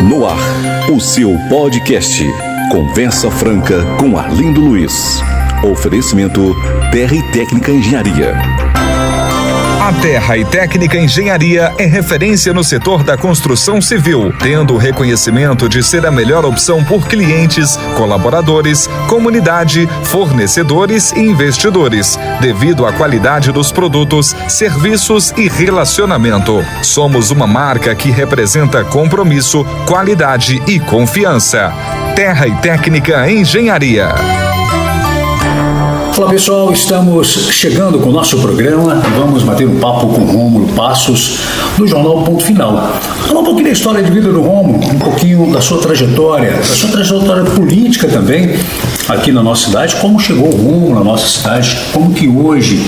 No ar, o seu podcast Conversa Franca com Arlindo Luiz. Oferecimento Terra e Técnica Engenharia. A Terra e Técnica Engenharia é referência no setor da construção civil, tendo o reconhecimento de ser a melhor opção por clientes, colaboradores, comunidade, fornecedores e investidores, devido à qualidade dos produtos, serviços e relacionamento. Somos uma marca que representa compromisso, qualidade e confiança. Terra e Técnica Engenharia. Olá pessoal, estamos chegando com o nosso programa. Vamos bater um papo com o Rômulo Passos, do jornal Ponto Final. Falar um pouquinho da história de vida do Rômulo, um pouquinho da sua trajetória política também aqui na nossa cidade, como chegou o Rômulo na nossa cidade, como que hoje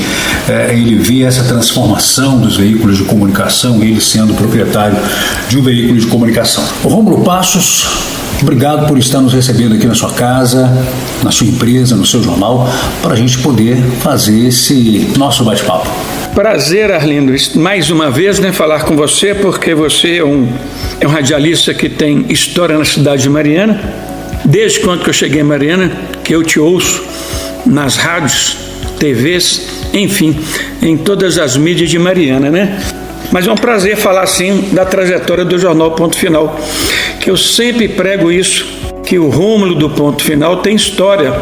ele vê essa transformação dos veículos de comunicação, ele sendo proprietário de um veículo de comunicação. O Rômulo Passos, obrigado por estar nos recebendo aqui na sua casa, na sua empresa, no seu jornal, para a gente poder fazer esse nosso bate-papo. Prazer, Arlindo, mais uma vez, falar com você, porque você é um radialista que tem história na cidade de Mariana. Desde quando que eu cheguei em Mariana, que eu te ouço nas rádios, TVs, enfim, em todas as mídias de Mariana, Mas é um prazer falar, sim, da trajetória do jornal Ponto Final, que eu sempre prego isso, que o Rômulo do Ponto Final tem história,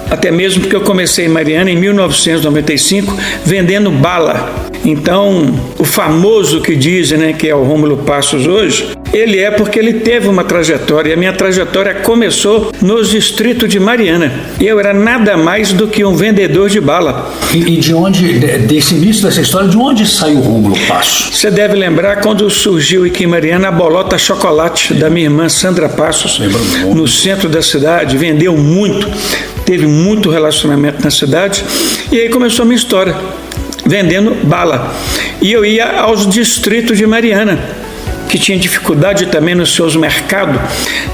até mesmo porque eu comecei em Mariana em 1995, vendendo bala. Então, o famoso que dizem, que é o Rômulo Passos hoje, ele é porque ele teve uma trajetória, e a minha trajetória começou nos distritos de Mariana. Eu era nada mais do que um vendedor de bala. E de onde, desse início dessa história, de onde saiu o Rômulo Passos? Você deve lembrar quando surgiu aqui em Mariana a bolota chocolate da minha irmã Sandra Passos, no centro da cidade, vendeu muito, teve muito relacionamento na cidade, e aí começou a minha história, vendendo bala. E eu ia aos distritos de Mariana, que tinha dificuldade também nos seus mercados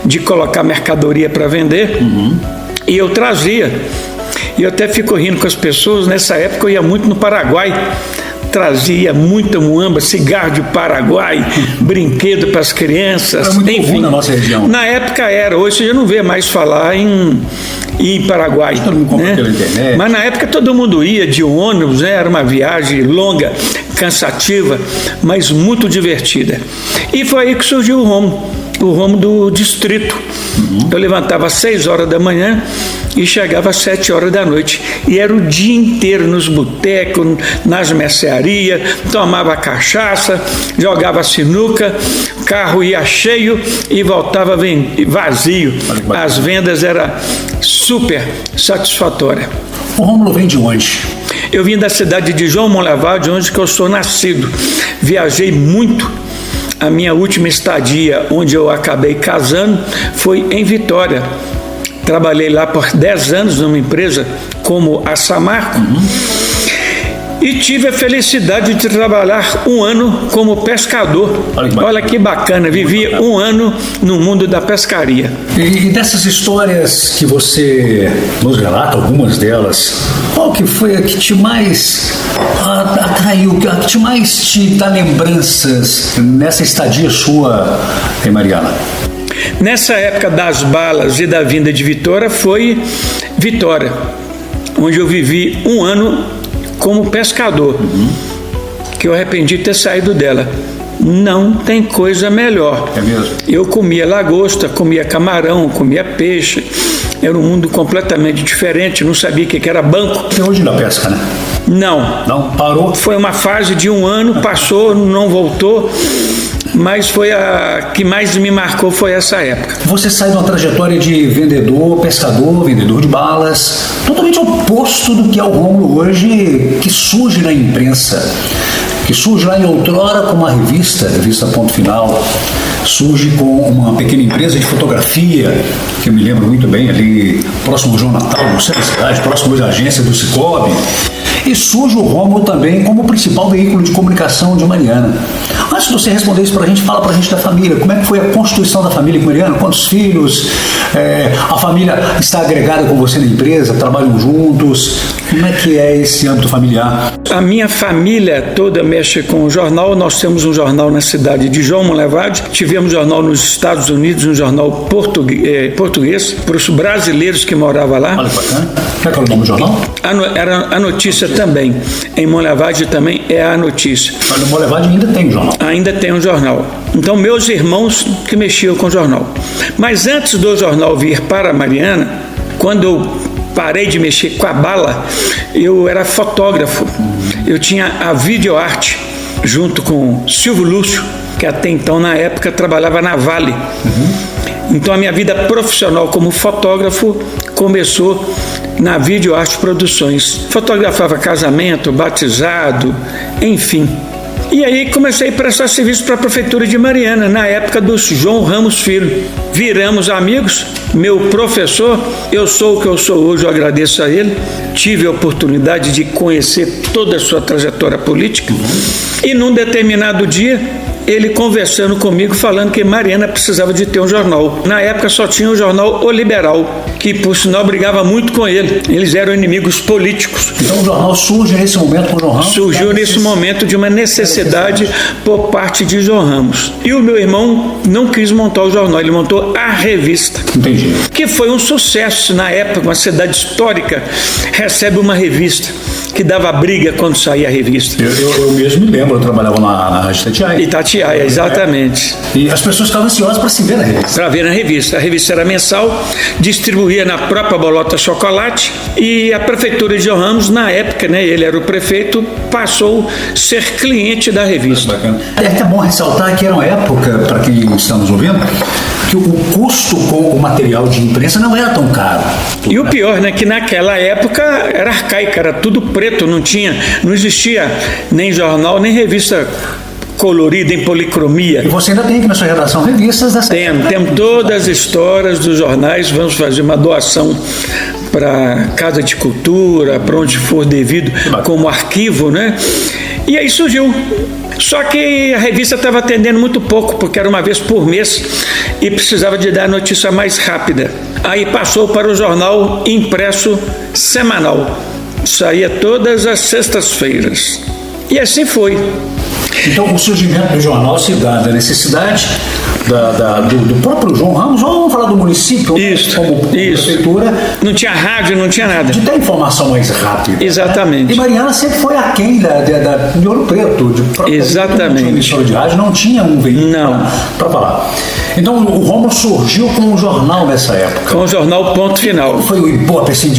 de colocar mercadoria para vender, e eu trazia. E eu até fico rindo com as pessoas, nessa época eu ia muito no Paraguai, trazia muita muamba, cigarro de Paraguai, brinquedo para as crianças, era muito enfim. comum na nossa região. Na época era, hoje você já não vê mais falar em Paraguai. Todo mundo compra pela internet. Mas na época todo mundo ia de ônibus, era uma viagem longa, cansativa, mas muito divertida. E foi aí que surgiu o Rômulo do distrito. Eu levantava às 6 horas da manhã e chegava às 7 horas da noite. E era o dia inteiro nos botecos, nas mercearias, tomava cachaça, jogava sinuca, o carro ia cheio e voltava vazio. As vendas eram super satisfatórias. O Rômulo vem de onde? Eu vim da cidade de João Monlevade, de onde que eu sou nascido. Viajei muito. A minha última estadia, onde eu acabei casando, foi em Vitória. Trabalhei lá por 10 anos numa empresa como a Samarco. E tive a felicidade de trabalhar 1 ano como pescador. Olha que bacana, vivi 1 ano no mundo da pescaria. E dessas histórias que você nos relata, algumas delas, qual que foi a que te mais atraiu, a que mais te dá lembranças nessa estadia sua em Mariana? Nessa época das balas e da vinda de Vitória foi Vitória, onde eu vivi 1 ano como pescador, que eu arrependi de ter saído dela. Não tem coisa melhor. É mesmo? Eu comia lagosta, comia camarão, comia peixe. Era um mundo completamente diferente, não sabia o que era banco. Até hoje na pesca, né? Não, parou? Foi uma fase de 1 ano, passou, não voltou, mas foi a que mais me marcou, foi essa época. Você sai de uma trajetória de vendedor, pescador, vendedor de balas, totalmente oposto do que é o Rômulo hoje, que surge na imprensa, que surge lá em outrora com uma revista Ponto Final, surge com uma pequena empresa de fotografia, que eu me lembro muito bem, ali próximo ao João Natal, no centro da cidade, próximo da agência do Cicobi. E surge o Rômulo também como principal veículo de comunicação de Mariana. Antes de você responder isso para a gente, fala para a gente da família. Como é que foi a constituição da família com Mariana? Quantos filhos? A família está agregada com você na empresa? Trabalham juntos? Como é que é esse âmbito familiar? A minha família toda mexe com o jornal. Nós temos um jornal na cidade de João Monlevade. Tivemos um jornal nos Estados Unidos, um jornal português para os brasileiros que moravam lá. Olha, bacana. Como é que era o nome do jornal? Era a Notícia também. Em Monlevade também é a Notícia. Olha, o Monlevade ainda tem um jornal. Ainda tem um jornal. Então, meus irmãos que mexiam com o jornal. Mas antes do jornal vir para Mariana, quando eu parei de mexer com a bala, eu era fotógrafo. Eu tinha a videoarte junto com Silvio Lúcio, que até então, na época, trabalhava na Vale. Então, a minha vida profissional como fotógrafo começou na Videoarte Produções. Fotografava casamento, batizado, enfim. E aí comecei a prestar serviço para a Prefeitura de Mariana, na época do João Ramos Filho. Viramos amigos, meu professor, eu sou o que eu sou hoje, eu agradeço a ele. Tive a oportunidade de conhecer toda a sua trajetória política. E num determinado dia, ele conversando comigo, falando que Mariana precisava de ter um jornal. Na época só tinha o jornal O Liberal, que por sinal brigava muito com ele. Eles eram inimigos políticos. Então o jornal surge nesse momento com o João Ramos? Surgiu nesse momento de uma necessidade por parte de João Ramos. E o meu irmão não quis montar o jornal, ele montou a revista. Entendi. Que foi um sucesso na época, uma cidade histórica recebe uma revista que dava briga quando saía a revista. Eu mesmo me lembro, eu trabalhava na Rádio Itatiaia. Itatiaia, exatamente. E as pessoas ficavam ansiosas para se ver na revista. Para ver na revista. A revista era mensal, distribuía na própria Bolota Chocolate, e a Prefeitura de João Ramos, na época, né, ele era o prefeito, passou a ser cliente da revista. É até bom ressaltar que era uma época, para quem estamos ouvindo, que o custo com o material de imprensa não era tão caro. E o pior, né, que naquela época era arcaica, era tudo preto, não existia nem jornal, nem revista colorida em policromia. E você ainda tem aqui na sua redação revistas dessa época? Temos todas as histórias dos jornais, vamos fazer uma doação para Casa de Cultura, para onde for devido, como arquivo, né? E aí surgiu. Só que a revista estava atendendo muito pouco, porque era uma vez por mês e precisava de dar notícia mais rápida. Aí passou para o jornal impresso semanal. Saía todas as sextas-feiras. E assim foi. Então, o surgimento do jornal se dá da necessidade do próprio João Ramos, ou vamos falar do município, como prefeitura. Não tinha rádio, não tinha nada. De ter informação mais rápida. Exatamente. Né? E Mariana sempre foi aquém de Ouro Preto. Exatamente. Não tinha emissora de rádio, não tinha um veículo para falar. Então, o Rômulo surgiu com um jornal nessa época. Com o jornal Ponto Final. Foi o Ibope, assim,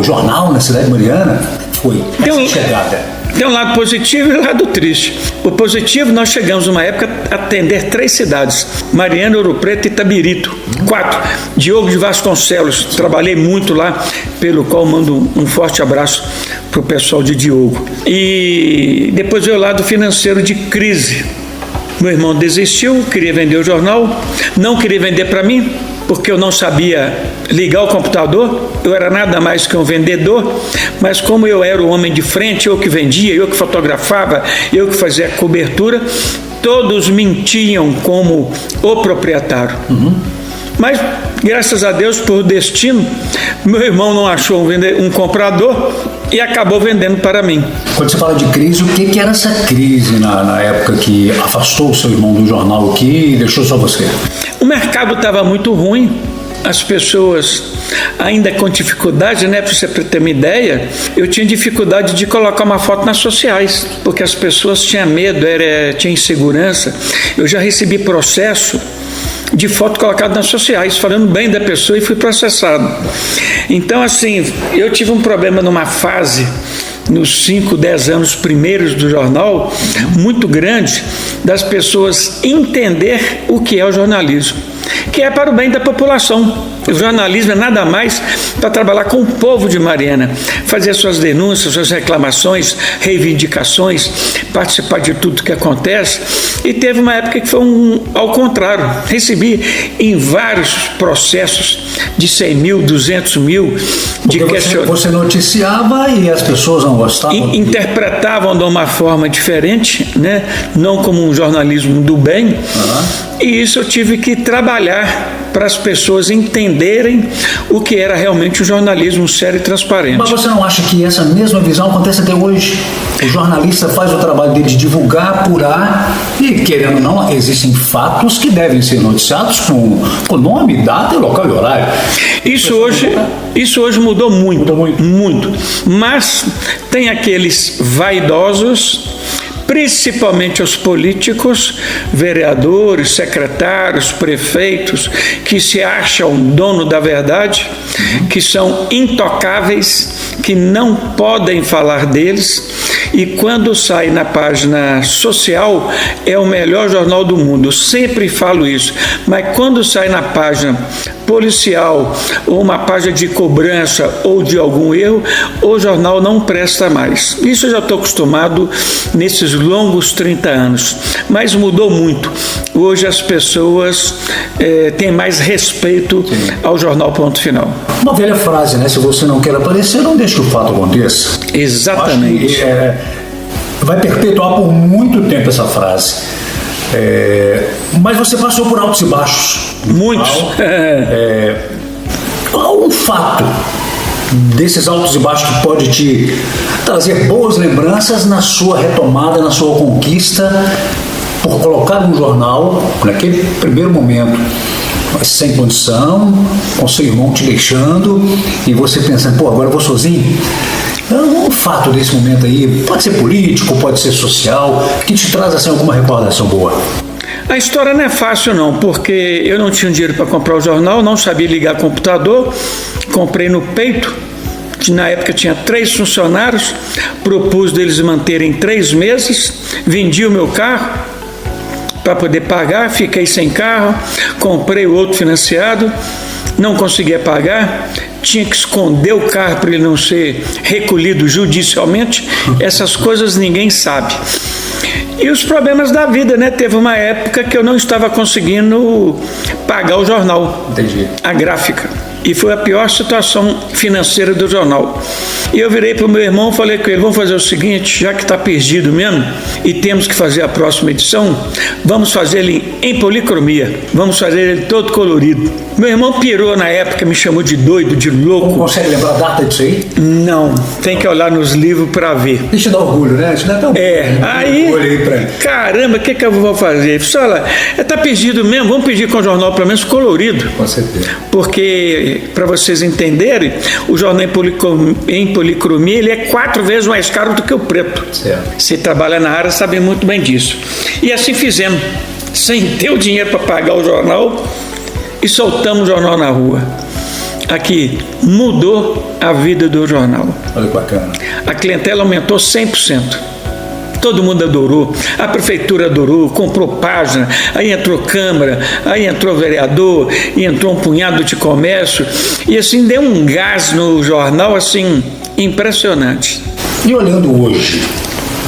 jornal na cidade de Mariana? Foi essa chegada. Tem um lado positivo e um lado triste. O positivo, nós chegamos numa época a atender 3 cidades: Mariana, Ouro Preto e Itabirito. 4. Diogo de Vasconcelos. Trabalhei muito lá, pelo qual mando um forte abraço para o pessoal de Diogo. E depois veio o lado financeiro de crise. Meu irmão desistiu, queria vender o jornal, não queria vender para mim, porque eu não sabia ligar o computador, eu era nada mais que um vendedor, mas como eu era o homem de frente, eu que vendia, eu que fotografava, eu que fazia a cobertura, todos mentiam como o proprietário. Mas, graças a Deus, por destino, meu irmão não achou um comprador e acabou vendendo para mim. Quando você fala de crise, o que era essa crise na época que afastou o seu irmão do jornal aqui e deixou só você? O mercado estava muito ruim, as pessoas ainda com dificuldade, né? Para você ter uma ideia, eu tinha dificuldade de colocar uma foto nas sociais, porque as pessoas tinham medo, tinha insegurança. Eu já recebi processo de foto colocada nas sociais, falando bem da pessoa, e fui processado. Então, assim, eu tive um problema numa fase, nos 5, 10 anos primeiros do jornal, muito grande, das pessoas entender o que é o jornalismo. que é para o bem da população. O jornalismo é nada mais para trabalhar com o povo de Mariana, fazer suas denúncias, suas reclamações, reivindicações, participar de tudo que acontece. E teve uma época que foi ao contrário. Recebi em vários processos de 100 mil, 200 mil de questionamentos. Você noticiava e as pessoas não gostavam? Interpretavam de uma forma diferente, né? Não como um jornalismo do bem. E isso eu tive que trabalhar para as pessoas entenderem o que era realmente um jornalismo sério e transparente. Mas você não acha que essa mesma visão acontece até hoje? O jornalista faz o trabalho dele de divulgar, apurar, e querendo ou não, existem fatos que devem ser noticiados com nome, data, local e horário. Isso hoje mudou muito, muito. Mas tem aqueles vaidosos, principalmente os políticos, vereadores, secretários, prefeitos, que se acham dono da verdade, que são intocáveis, que não podem falar deles, e quando sai na página social é o melhor jornal do mundo. Eu sempre falo isso, mas quando sai na página policial ou uma página de cobrança ou de algum erro, o jornal não presta mais. Isso eu já estou acostumado nesses longos 30 anos, mas mudou muito. Hoje as pessoas têm mais respeito ao jornal Ponto Final. Uma velha frase, né? Se você não quer aparecer, não deixe que o fato aconteça. Exatamente. Acho que, vai perpetuar por muito tempo essa frase. Mas você passou por altos e baixos. Muitos. Qual um fato desses altos e baixos que pode te trazer boas lembranças na sua retomada, na sua conquista, por colocar um jornal, naquele primeiro momento, sem condição, com seu irmão te deixando, e você pensando, agora eu vou sozinho? Um fato desse momento aí, pode ser político, pode ser social, que te traz assim alguma recordação boa. A história não é fácil não, porque eu não tinha dinheiro para comprar o jornal, não sabia ligar computador, comprei no peito, que na época tinha 3 funcionários, propus deles manterem 3 meses, vendi o meu carro para poder pagar, fiquei sem carro, comprei o outro financiado, não conseguia pagar, tinha que esconder o carro para ele não ser recolhido judicialmente. Essas coisas ninguém sabe. E os problemas da vida, né? Teve uma época que eu não estava conseguindo pagar o jornal. Entendi. A gráfica. E foi a pior situação financeira do jornal. E eu virei para o meu irmão e falei com ele, vamos fazer o seguinte, já que está perdido mesmo e temos que fazer a próxima edição, vamos fazer ele em policromia, vamos fazer ele todo colorido. Meu irmão pirou na época, me chamou de doido, de louco. Não consegue lembrar a data disso aí? Não, tem que olhar nos livros para ver. Isso dá orgulho, né? Isso dá tão aí, caramba, o que eu vou fazer? Ele falou, olha, está perdido mesmo, vamos pedir com o jornal pelo menos colorido. Com certeza. Porque, para vocês entenderem, o jornal em policromia, ele é 4 vezes mais caro do que o preto. Certo. Você trabalha na área, sabe muito bem disso. E assim fizemos, sem ter o dinheiro para pagar o jornal, e soltamos o jornal na rua. Aqui, mudou a vida do jornal. Olha que bacana. A clientela aumentou 100%. Todo mundo adorou, a prefeitura adorou, comprou página, aí entrou Câmara, aí entrou vereador, e entrou um punhado de comércio, e assim deu um gás no jornal, assim, impressionante. E olhando hoje,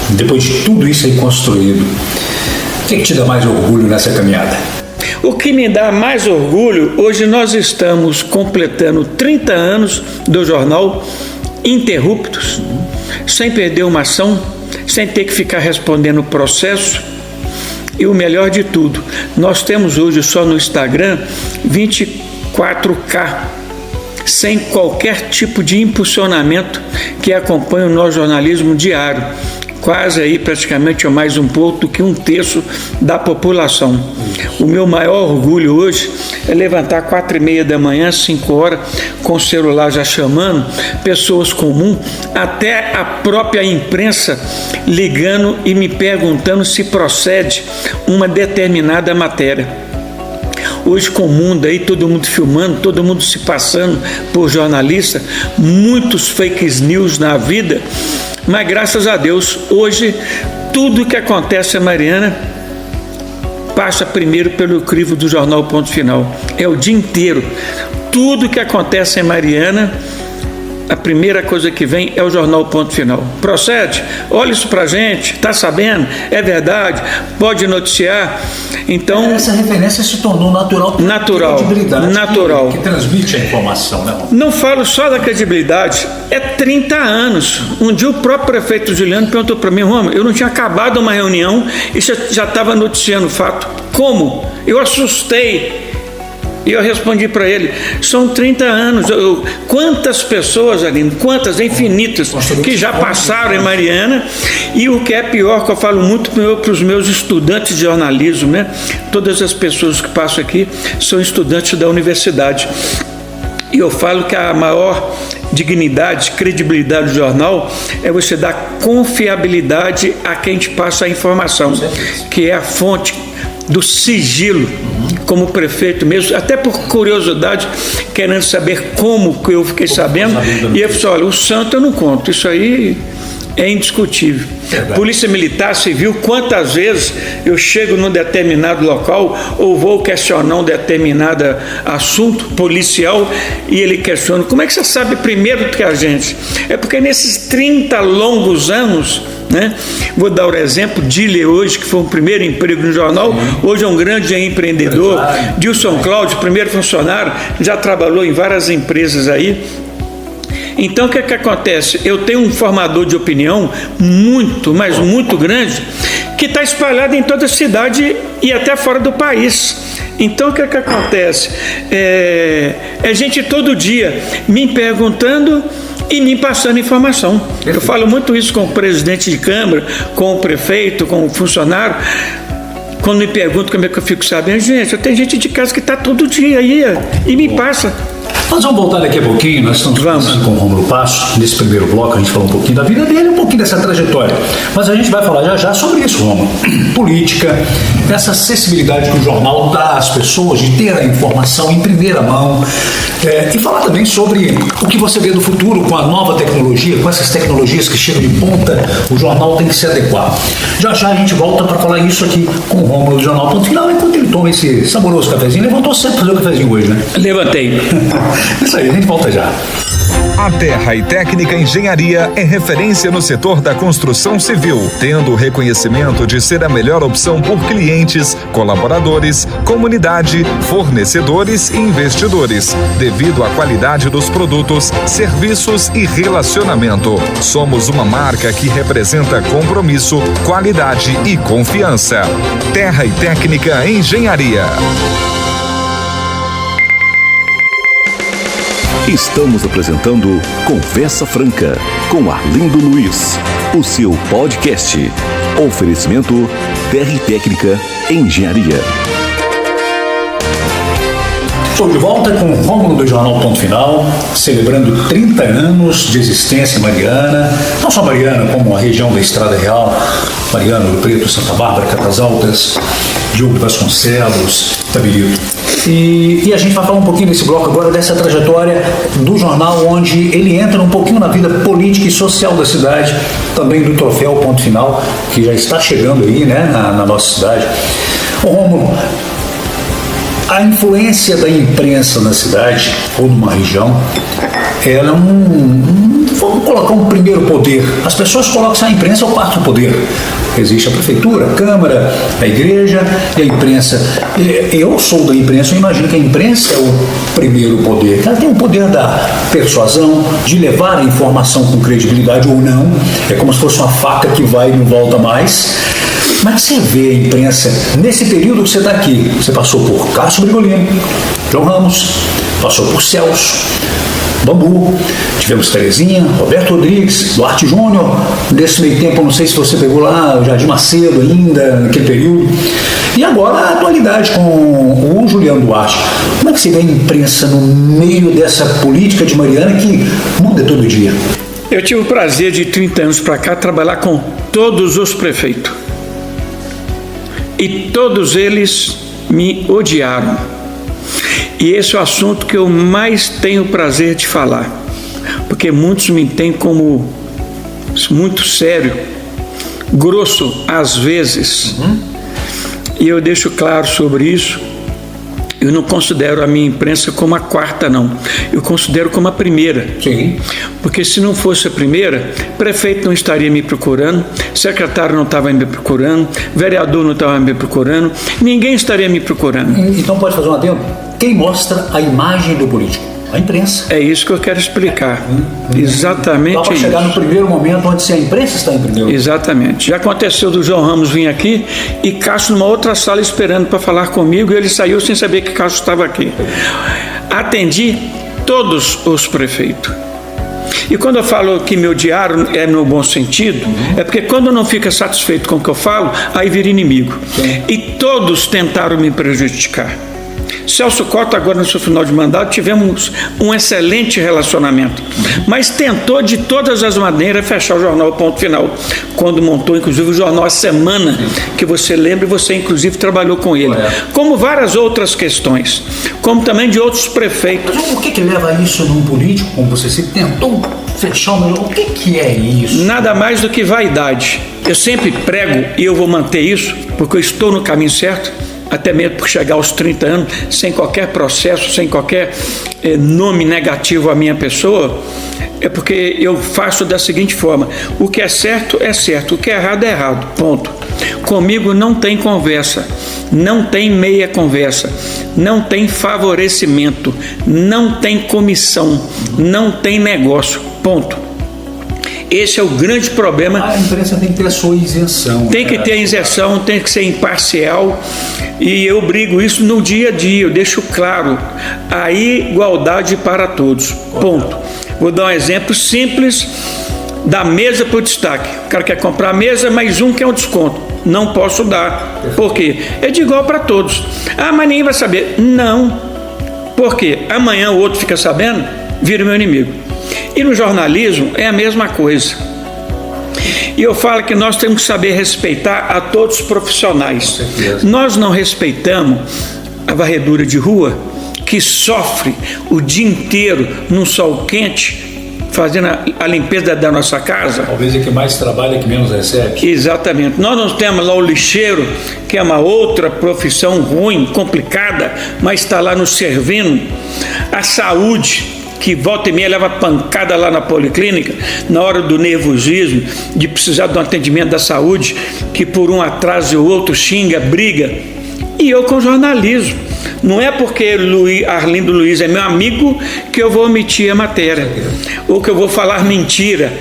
depois de tudo isso aí construído, o que te dá mais orgulho nessa caminhada? O que me dá mais orgulho, hoje nós estamos completando 30 anos do jornal ininterruptos, sem perder uma ação, sem ter que ficar respondendo o processo. E o melhor de tudo, nós temos hoje só no Instagram 24K, sem qualquer tipo de impulsionamento que acompanha o nosso jornalismo diário. Quase aí praticamente mais um pouco do que 1/3 da população. O meu maior orgulho hoje é levantar 4:30 da manhã, 5 horas, com o celular já chamando, pessoas comuns, até a própria imprensa ligando e me perguntando se procede uma determinada matéria. Hoje com o mundo aí, todo mundo filmando, todo mundo se passando por jornalista, muitos fake news na vida, mas graças a Deus, hoje, tudo que acontece em Mariana passa primeiro pelo crivo do jornal Ponto Final. É o dia inteiro. Tudo que acontece em Mariana, a primeira coisa que vem é o jornal Ponto Final. Procede? Olha isso pra gente, tá sabendo? É verdade? Pode noticiar? Então, essa referência se tornou natural. Natural. Que transmite a informação, né? Não falo só da credibilidade, é 30 anos. Um dia o próprio prefeito Juliano perguntou para mim: Romulo, eu não tinha acabado uma reunião e já estava noticiando o fato. Como? Eu assustei. E eu respondi para ele: são 30 anos. Quantas pessoas, Aline, quantas, infinitas, que já passaram em Mariana. E o que é pior, que eu falo muito para os meus estudantes de jornalismo, né? Todas as pessoas que passam aqui são estudantes da universidade. E eu falo que a maior dignidade, credibilidade do jornal é você dar confiabilidade a quem te passa a informação, que é a fonte do sigilo. Como prefeito mesmo, até por curiosidade, querendo saber como que eu fiquei sabendo, e eu falei: olha, o santo eu não conto, isso aí é indiscutível. Polícia Militar, Civil, quantas vezes eu chego num determinado local ou vou questionar um determinado assunto policial e ele questiona: como é que você sabe primeiro do que a gente? É porque nesses 30 longos anos, né? Vou dar o exemplo de Dília hoje, que foi o primeiro emprego no jornal, hoje é um grande empreendedor. Dilson Cláudio, primeiro funcionário, já trabalhou em várias empresas aí. Então o que acontece? Eu tenho um formador de opinião muito, mas muito grande, que está espalhado em toda a cidade e até fora do país. Então o que acontece? É gente todo dia me perguntando e me passando informação. Eu falo muito isso com o presidente de Câmara, com o prefeito, com o funcionário. Quando me perguntam como é que eu fico sabendo, gente, eu tenho gente de casa que está todo dia aí e me passa. Nós vamos voltar daqui a pouquinho, nós estamos conversando com o Rômulo Passos. Nesse primeiro bloco a gente falou um pouquinho da vida dele, um pouquinho dessa trajetória. Mas a gente vai falar já sobre isso, Rômulo. Política, essa acessibilidade que o jornal dá às pessoas de ter a informação em primeira mão. E falar também sobre o que você vê do futuro com a nova tecnologia, com essas tecnologias que chegam de ponta, o jornal tem que se adequar. Já a gente volta para falar isso aqui com o Rômulo do Jornal Ponto Final, enquanto ele toma esse saboroso cafezinho. Levantou sempre para fazer o cafezinho hoje, né? Levantei. Isso aí, a gente volta já. A Terra e Técnica Engenharia é referência no setor da construção civil, tendo o reconhecimento de ser a melhor opção por clientes, colaboradores, comunidade, fornecedores e investidores, devido à qualidade dos produtos, serviços e relacionamento. Somos uma marca que representa compromisso, qualidade e confiança. Terra e Técnica Engenharia. Estamos apresentando Conversa Franca com Arlindo Luiz, o seu podcast. Oferecimento Terra e Técnica Engenharia. Estou de volta com o Rômulo do Jornal Ponto Final, celebrando 30 anos de existência em Mariana, não só Mariana, como a região da Estrada Real, Mariana, Ouro Preto, Santa Bárbara, Catas Altas, Diogo Vasconcelos, Itabirito. E a gente vai falar um pouquinho nesse bloco agora dessa trajetória do jornal, onde ele entra um pouquinho na vida política e social da cidade, também do troféu Ponto Final, que já está chegando aí, né, na nossa cidade. Ô Rômulo, a influência da imprensa na cidade ou numa região, ela é vamos colocar um primeiro poder. As pessoas colocam a imprensa é o quarto poder. Existe a prefeitura, a Câmara, a igreja e a imprensa. Eu sou da imprensa, eu imagino que a imprensa é o primeiro poder. Ela tem o poder da persuasão, de levar a informação com credibilidade ou não. É como se fosse uma faca que vai e não volta mais. Mas você vê a imprensa, nesse período que você está aqui, você passou por Cássio Brigolino, João Ramos, passou por Celso, Bambu, tivemos Terezinha, Roberto Rodrigues, Duarte Júnior. Nesse meio tempo, não sei se você pegou lá o Jardim Macedo ainda, naquele período. E agora a atualidade com o Juliano Duarte. Como é que você vê a imprensa no meio dessa política de Mariana que muda todo dia? Eu tive o prazer de 30 anos para cá trabalhar com todos os prefeitos. E todos eles me odiaram. E esse é o assunto que eu mais tenho prazer de falar, porque muitos me têm como muito sério, grosso às vezes. e eu deixo claro sobre isso. Eu não considero a minha imprensa como a quarta, não. Eu considero como a primeira. Sim. Porque se não fosse a primeira, prefeito não estaria me procurando, secretário não estava me procurando, vereador não estava me procurando, ninguém estaria me procurando. Então pode fazer um adendo? Quem mostra a imagem do político? A imprensa. É isso que eu quero explicar. Exatamente isso. Para chegar no primeiro momento onde a imprensa está em primeiro lugar. Exatamente. Já aconteceu do João Ramos vir aqui e Cássio numa outra sala esperando para falar comigo, e ele saiu sem saber que Cássio estava aqui. Atendi todos os prefeitos. E quando eu falo que meu diário é no bom sentido, é porque quando não fica satisfeito com o que eu falo, aí vira inimigo. E todos tentaram me prejudicar. Celso Cota, agora no seu final de mandato, tivemos um excelente relacionamento, mas tentou de todas as maneiras fechar o jornal Ponto Final, quando montou inclusive o jornal A Semana, que você lembra, e você inclusive trabalhou com ele, como várias outras questões, como também de outros prefeitos. Mas o que leva a isso num político, como você se tentou fechar o que é isso? Nada mais do que vaidade. Eu sempre prego, e eu vou manter isso, porque eu estou no caminho certo, até mesmo por chegar aos 30 anos, sem qualquer processo, sem qualquer nome negativo à minha pessoa, é porque eu faço da seguinte forma: o que é certo, o que é errado, ponto. Comigo não tem conversa, não tem meia conversa, não tem favorecimento, não tem comissão, não tem negócio, ponto. Esse é o grande problema. A imprensa tem que ter a sua isenção. Tem que ter a isenção, tem que ser imparcial, e eu brigo isso no dia a dia, eu deixo claro, a igualdade para todos, ponto. Vou dar um exemplo simples da mesa por destaque. O cara quer comprar a mesa, mais um quer um desconto. Não posso dar. Por quê? É de igual para todos. Ah, mas ninguém vai saber. Não. Por quê? Amanhã o outro fica sabendo, vira meu inimigo. E no jornalismo é a mesma coisa. E eu falo que nós temos que saber respeitar a todos os profissionais. Nós não respeitamos a varredura de rua, que sofre o dia inteiro num sol quente, fazendo a limpeza da nossa casa. Talvez é que mais trabalha, que menos recebe. Exatamente. Nós não temos lá o lixeiro, que é uma outra profissão ruim, complicada, mas está lá nos servindo. A saúde, que volta e meia leva pancada lá na policlínica, na hora do nervosismo, de precisar de um atendimento da saúde, que por um atraso ou outro xinga, briga. E eu com jornalismo. Não é porque Arlindo Luiz é meu amigo que eu vou omitir a matéria, ou que eu vou falar mentira.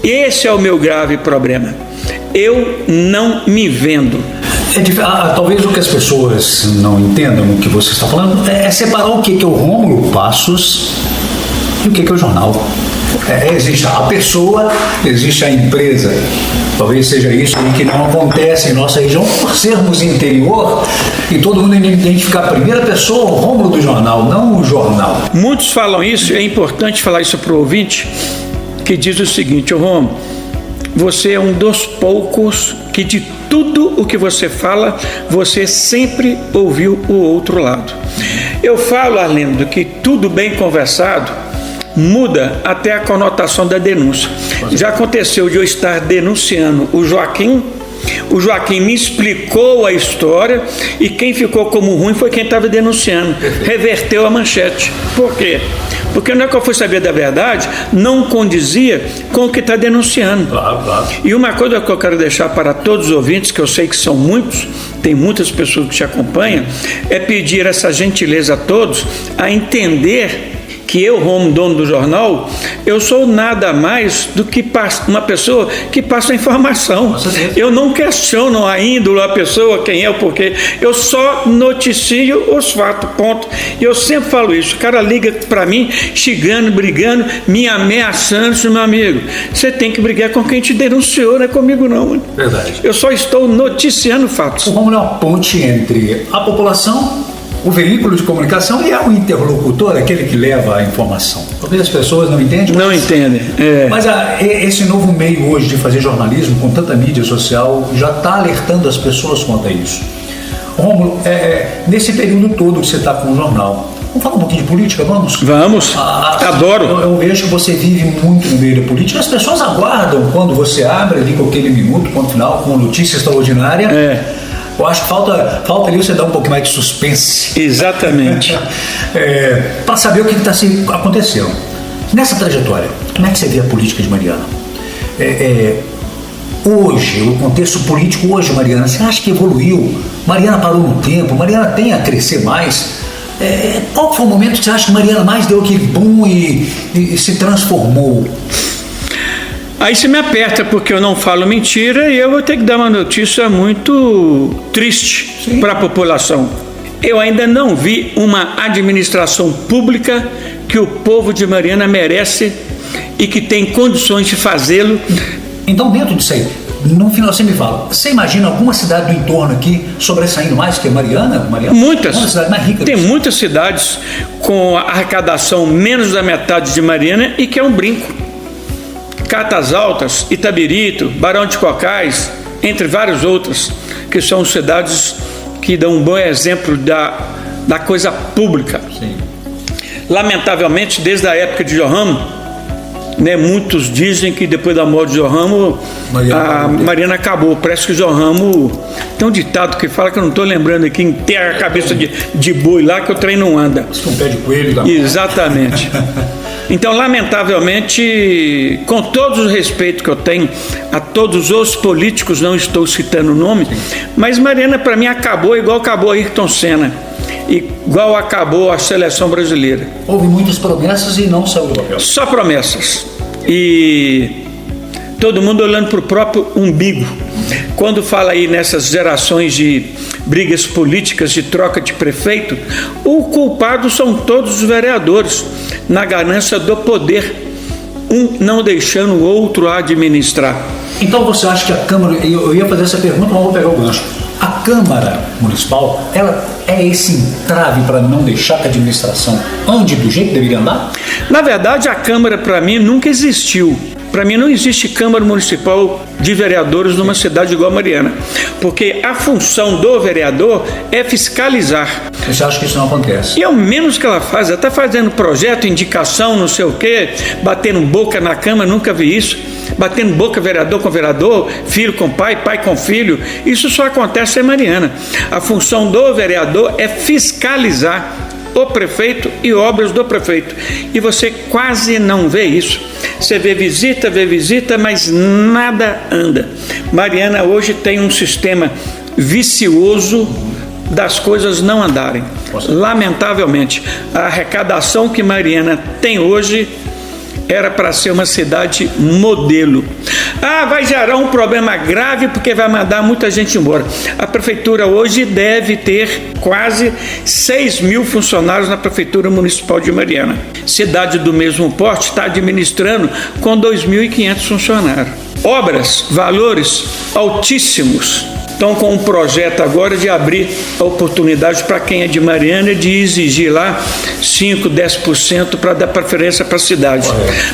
Esse é o meu grave problema. Eu não me vendo. Talvez o que as pessoas não entendam no que você está falando é separar o que é o Rômulo Passos e o que é o jornal. Existe a pessoa, existe a empresa. Talvez seja isso que não acontece em nossa região, por sermos interior e todo mundo identificar a primeira pessoa, o Rômulo do jornal, não o jornal. Muitos falam isso, é importante falar isso para o ouvinte, que diz o seguinte: Rômulo, você é um dos poucos que de tudo o que você fala, você sempre ouviu o outro lado. Eu falo, Arlindo, que tudo bem conversado muda até a conotação da denúncia. Já aconteceu de eu estar denunciando o Joaquim me explicou a história e quem ficou como ruim foi quem estava denunciando. Reverteu a manchete. Por quê? Porque não é que eu fui saber da verdade, não condizia com o que está denunciando. Claro. E uma coisa que eu quero deixar para todos os ouvintes, que eu sei que são muitos, tem muitas pessoas que te acompanham, é pedir essa gentileza a todos a entender que eu, Rômulo, dono do jornal, eu sou nada mais do que uma pessoa que passa a informação. Eu não questiono a índole, a pessoa, quem é o porquê. Eu só noticio os fatos, ponto. E eu sempre falo isso. O cara liga para mim, xingando, brigando, me ameaçando, meu amigo. Você tem que brigar com quem te denunciou, não é comigo não. Mano. Verdade. Eu só estou noticiando fatos. O Rômulo é uma ponte entre a população, o veículo de comunicação, e é o interlocutor, aquele que leva a informação. Talvez as pessoas não entendem. Não entendem. Mas esse novo meio hoje de fazer jornalismo, com tanta mídia social, já está alertando as pessoas quanto a isso. Rômulo, nesse período todo que você está com o jornal, vamos falar um pouquinho de política? Vamos. Adoro. Eu vejo que você vive muito no meio da política. As pessoas aguardam quando você abre ali com aquele minuto, ponto final, com notícia extraordinária. Eu acho que falta ali você dar um pouco mais de suspense. Exatamente. Para saber o que está acontecendo. Nessa trajetória, como é que você vê a política de Mariana? Hoje, o contexto político hoje, Mariana, você acha que evoluiu? Mariana parou no tempo? Mariana tem a crescer mais? Qual foi o momento que você acha que Mariana mais deu aquele boom e se transformou? Aí você me aperta porque eu não falo mentira e eu vou ter que dar uma notícia muito triste para a população. Eu ainda não vi uma administração pública que o povo de Mariana merece e que tem condições de fazê-lo. Então, dentro disso aí, no final você me fala, você imagina alguma cidade do entorno aqui sobressaindo mais que Mariana? Muitas. Uma cidade mais rica. Tem muitas cidades com arrecadação menos da metade de Mariana e que é um brinco. Catas Altas, Itabirito, Barão de Cocais, entre várias outras, que são cidades que dão um bom exemplo da coisa pública. Sim. Lamentavelmente, desde a época de João Ramos, né, muitos dizem que depois da morte de João Ramos, a Mariana acabou. Parece que João Ramos tem um ditado que fala, que eu não estou lembrando aqui, enterra a cabeça de boi lá que o trem não anda. Um pé de coelho da Exatamente. Então, lamentavelmente, com todo o respeito que eu tenho a todos os políticos, não estou citando o nome, mas Mariana para mim acabou igual acabou Ayrton Senna, igual acabou a seleção brasileira. Houve muitas promessas e não saiu do papel. Só promessas. E todo mundo olhando para o próprio umbigo. Quando fala aí nessas gerações de brigas políticas, de troca de prefeito, o culpado são todos os vereadores, na ganância do poder, um não deixando o outro administrar. Então você acha que a Câmara, eu ia fazer essa pergunta, mas vou pegar o gancho. A Câmara Municipal, ela é esse entrave para não deixar que a administração ande do jeito que deveria andar? Na verdade, a Câmara para mim nunca existiu. Para mim não existe Câmara Municipal de vereadores numa cidade igual a Mariana, porque a função do vereador é fiscalizar. Você acha que isso não acontece? E é o menos que ela faz, ela está fazendo projeto, indicação, não sei o quê, batendo boca na Câmara, nunca vi isso. Batendo boca vereador com vereador, filho com pai, pai com filho, isso só acontece em Mariana. A função do vereador é fiscalizar o prefeito e obras do prefeito. E você quase não vê isso. Você vê visita, mas nada anda. Mariana hoje tem um sistema vicioso das coisas não andarem. Lamentavelmente, a arrecadação que Mariana tem hoje era para ser uma cidade modelo. Vai gerar um problema grave porque vai mandar muita gente embora. A prefeitura hoje deve ter quase 6.000 funcionários na prefeitura municipal de Mariana. Cidade do mesmo porte está administrando com 2.500 funcionários. Obras, valores altíssimos. Estão com um projeto agora de abrir a oportunidade para quem é de Mariana de exigir lá 5%, 10% para dar preferência para a cidade.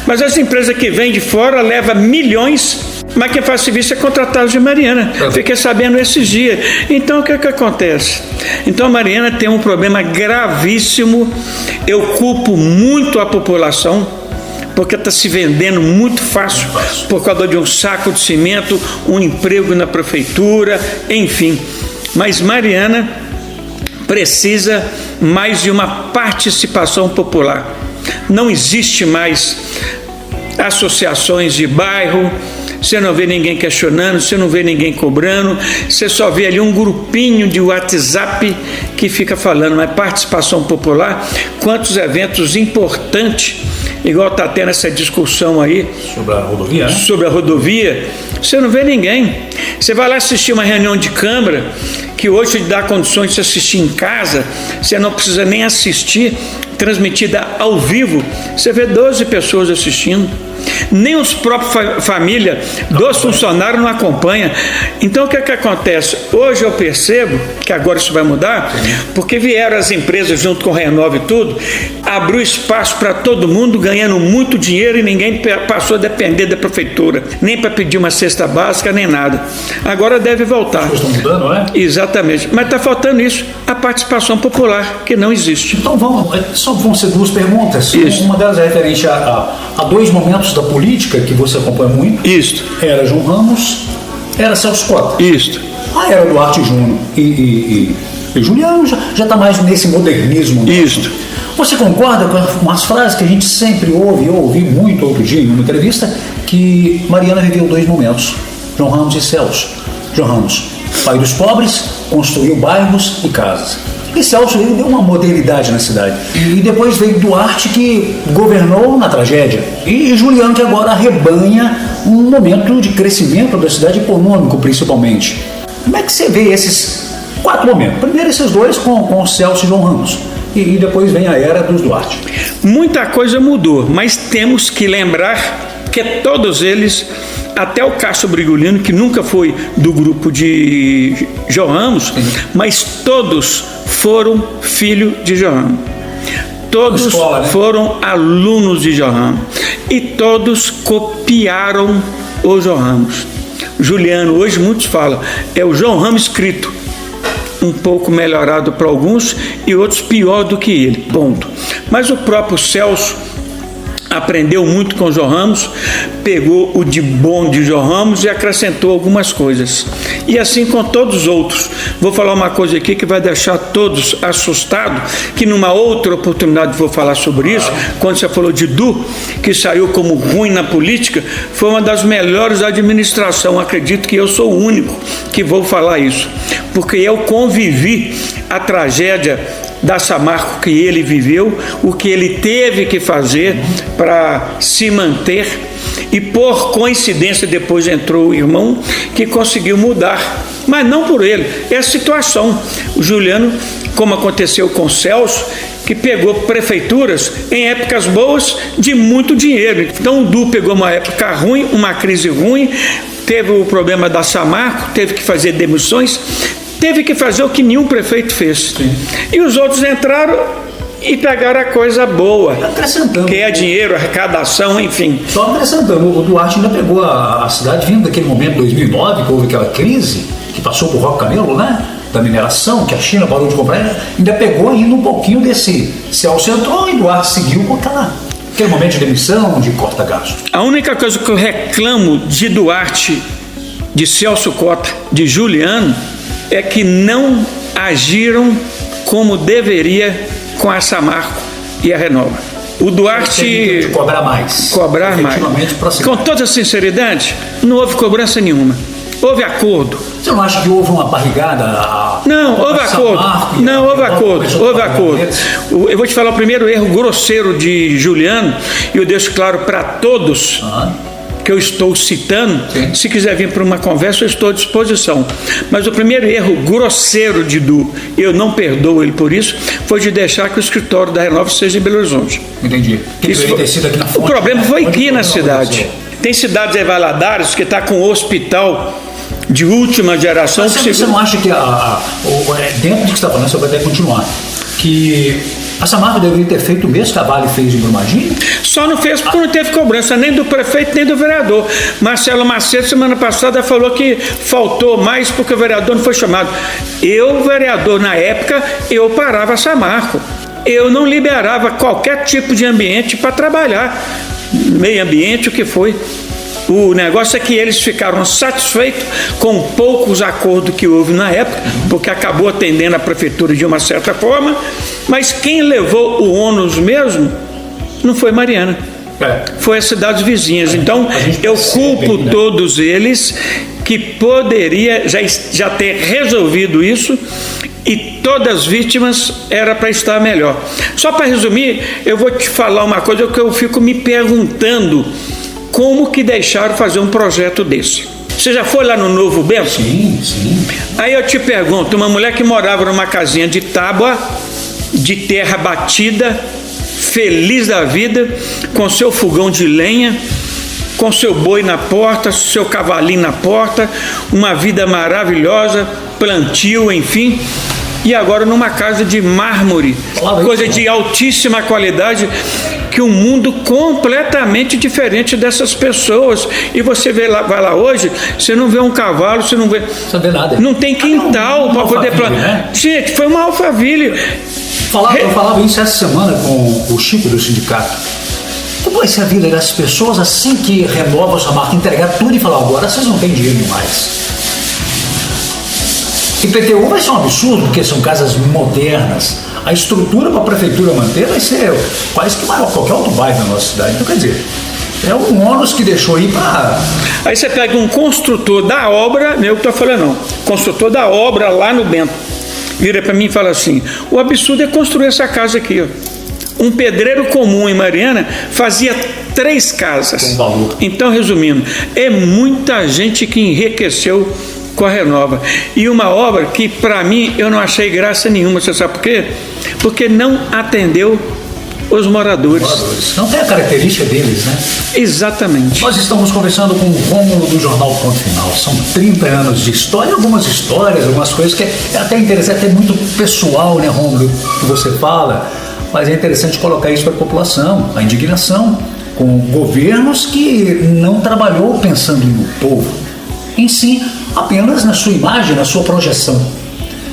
Mas essa empresa que vem de fora leva milhões, mas quem faz serviço é contratado de Mariana. Fiquei sabendo esses dias. Então o que acontece? Então Mariana tem um problema gravíssimo. Eu culpo muito a população, porque está se vendendo muito fácil por causa de um saco de cimento, um emprego na prefeitura, enfim. Mas Mariana precisa mais de uma participação popular. Não existe mais associações de bairro, você não vê ninguém questionando, você não vê ninguém cobrando, você só vê ali um grupinho de WhatsApp que fica falando, mas participação popular, quantos eventos importantes, igual está tendo essa discussão aí sobre a rodovia, né? Sobre a rodovia, você não vê ninguém. Você vai lá assistir uma reunião de Câmara, que hoje dá condições de se assistir em casa, você não precisa nem assistir, transmitida ao vivo, você vê 12 pessoas assistindo. Nem os próprios família dos funcionários não acompanham. Então o que acontece? Hoje eu percebo que agora isso vai mudar, porque vieram as empresas junto com o Renove e tudo, abriu espaço para todo mundo ganhando muito dinheiro e ninguém passou a depender da prefeitura, nem para pedir uma cesta básica, nem nada. Agora deve voltar. As coisas estão mudando, né? Exatamente. Mas está faltando isso, a participação popular, que não existe. Então só vão ser duas perguntas. Isso. Uma delas é referente a dois momentos da política que você acompanha muito. Isto. Era João Ramos, era Celso Cota. Isto. a era Duarte Júnior e Juliano já está mais nesse modernismo. Né? Isso. Você concorda com as frases que a gente sempre ouve, eu ouvi muito outro dia em uma entrevista, que Mariana viveu 2 momentos, João Ramos e Celso. João Ramos, pai dos pobres, construiu bairros e casas. E Celso deu uma modernidade na cidade. E depois veio Duarte, que governou na tragédia. E Juliano, que agora arrebanha um momento de crescimento da cidade, econômico principalmente. Como é que você vê esses 4 momentos? Primeiro esses 2 com Celso e João Ramos. E depois vem a era dos Duarte. Muita coisa mudou, mas temos que lembrar que todos eles, até o Cássio Brigolino, que nunca foi do grupo de João Ramos, mas todos foram filho de João Ramos. Todos escola, né? Foram alunos de João Ramos. E todos copiaram o João Ramos. Juliano, hoje muitos falam, é o João Ramos escrito. Um pouco melhorado para alguns e outros pior do que ele, ponto. Mas o próprio Celso aprendeu muito com o João Ramos, pegou o de bom de João Ramos e acrescentou algumas coisas. E assim com todos os outros. Vou falar uma coisa aqui que vai deixar todos assustados, que numa outra oportunidade vou falar sobre isso. Quando você falou de Du, que saiu como ruim na política, foi uma das melhores da administração. Acredito que eu sou o único que vou falar isso, porque eu convivi a tragédia da Samarco que ele viveu, o que ele teve que fazer para se manter, e por coincidência depois entrou o irmão que conseguiu mudar, mas não por ele, é a situação. O Juliano, como aconteceu com o Celso, que pegou prefeituras em épocas boas de muito dinheiro. Então o Du pegou uma época ruim, uma crise ruim, teve o problema da Samarco, teve que fazer demissões, teve que fazer o que nenhum prefeito fez. Sim. E os outros entraram e pegaram a coisa boa, que é dinheiro, arrecadação, enfim. Só acrescentando, o Duarte ainda pegou a cidade vindo daquele momento, 2009, que houve aquela crise, que passou por Roque Camelo, né? Da mineração, que a China parou de comprar, ainda pegou ainda um pouquinho desse Celso entrou e Duarte seguiu com aquele momento de demissão, de corta-gasto. A única coisa que eu reclamo de Duarte, de Celso Cota, de Juliano, é que não agiram como deveria com a Samarco e a Renova. O Duarte... De cobrar mais. Cobrar mais. Com toda sinceridade, não houve cobrança nenhuma. Houve acordo. Você não acha que houve uma barrigada? Não, houve acordo. Não, houve acordo. Houve acordo. Eu vou te falar o primeiro erro grosseiro de Juliano, e eu deixo claro para todos... que eu estou citando. Sim. Se quiser vir para uma conversa, eu estou à disposição. Mas o primeiro erro grosseiro de Du, eu não perdoo ele por isso, foi de deixar que o escritório da Renova seja em Belo Horizonte. Entendi. O problema foi aqui na cidade. Tem cidades em Valadares que está com hospital de última geração. Mas você não acha que dentro do que você está falando, você vai até continuar, que a Samarco deveria ter feito o mesmo que a Vale fez em Brumadinho? Só não fez porque não teve cobrança nem do prefeito nem do vereador. Marcelo Macedo, semana passada, falou que faltou mais porque o vereador não foi chamado. Eu, vereador, na época, eu parava a Samarco. Eu não liberava qualquer tipo de ambiente para trabalhar. Meio ambiente, o que foi. O negócio é que eles ficaram satisfeitos com poucos acordos que houve na época, porque acabou atendendo a prefeitura de uma certa forma, mas quem levou o ônus mesmo não foi Mariana, foi as cidades vizinhas. Então eu culpo todos eles, que poderia já ter resolvido isso, e todas as vítimas era para estar melhor. Só para resumir, eu vou te falar uma coisa que eu fico me perguntando: como que deixaram fazer um projeto desse? Você já foi lá no Novo Bento? Sim, sim. Aí eu te pergunto, uma mulher que morava numa casinha de tábua, de terra batida, feliz da vida, com seu fogão de lenha, com seu boi na porta, seu cavalinho na porta, uma vida maravilhosa, plantio, enfim, e agora numa casa de mármore, coisa de altíssima qualidade, que um mundo completamente diferente dessas pessoas. E você vai lá hoje, você não vê um cavalo, você não vê nada. Não tem quintal para poder plantar. Né? Gente, foi uma Alphaville. Eu falava isso essa semana com o Chico do sindicato. Como vai ser a vida dessas pessoas assim que renovam essa marca, entregar tudo e falar: agora vocês não têm dinheiro mais? IPTU vai ser um absurdo, porque são casas modernas. A estrutura para a prefeitura manter vai ser quase que maior que qualquer outro bairro da nossa cidade. Então, quer dizer, é um ônus que deixou aí para... Aí você pega um construtor da obra, não é o que eu estou falando não, construtor da obra lá no Bento, vira para mim e fala assim, o absurdo é construir essa casa aqui, ó. Um pedreiro comum em Mariana fazia 3 casas. Então, resumindo, é muita gente que enriqueceu com a Renova. E uma obra que, para mim, eu não achei graça nenhuma. Você sabe por quê? Porque não atendeu os moradores. Não tem a característica deles, né? Exatamente. Nós estamos conversando com o Rômulo do Jornal Ponto Final. São 30 anos de história, algumas histórias, algumas coisas que é até interessante, é muito pessoal, né, Rômulo, que você fala. Mas é interessante colocar isso para a população, a indignação com governos que não trabalhou pensando no povo, em si, apenas na sua imagem, na sua projeção.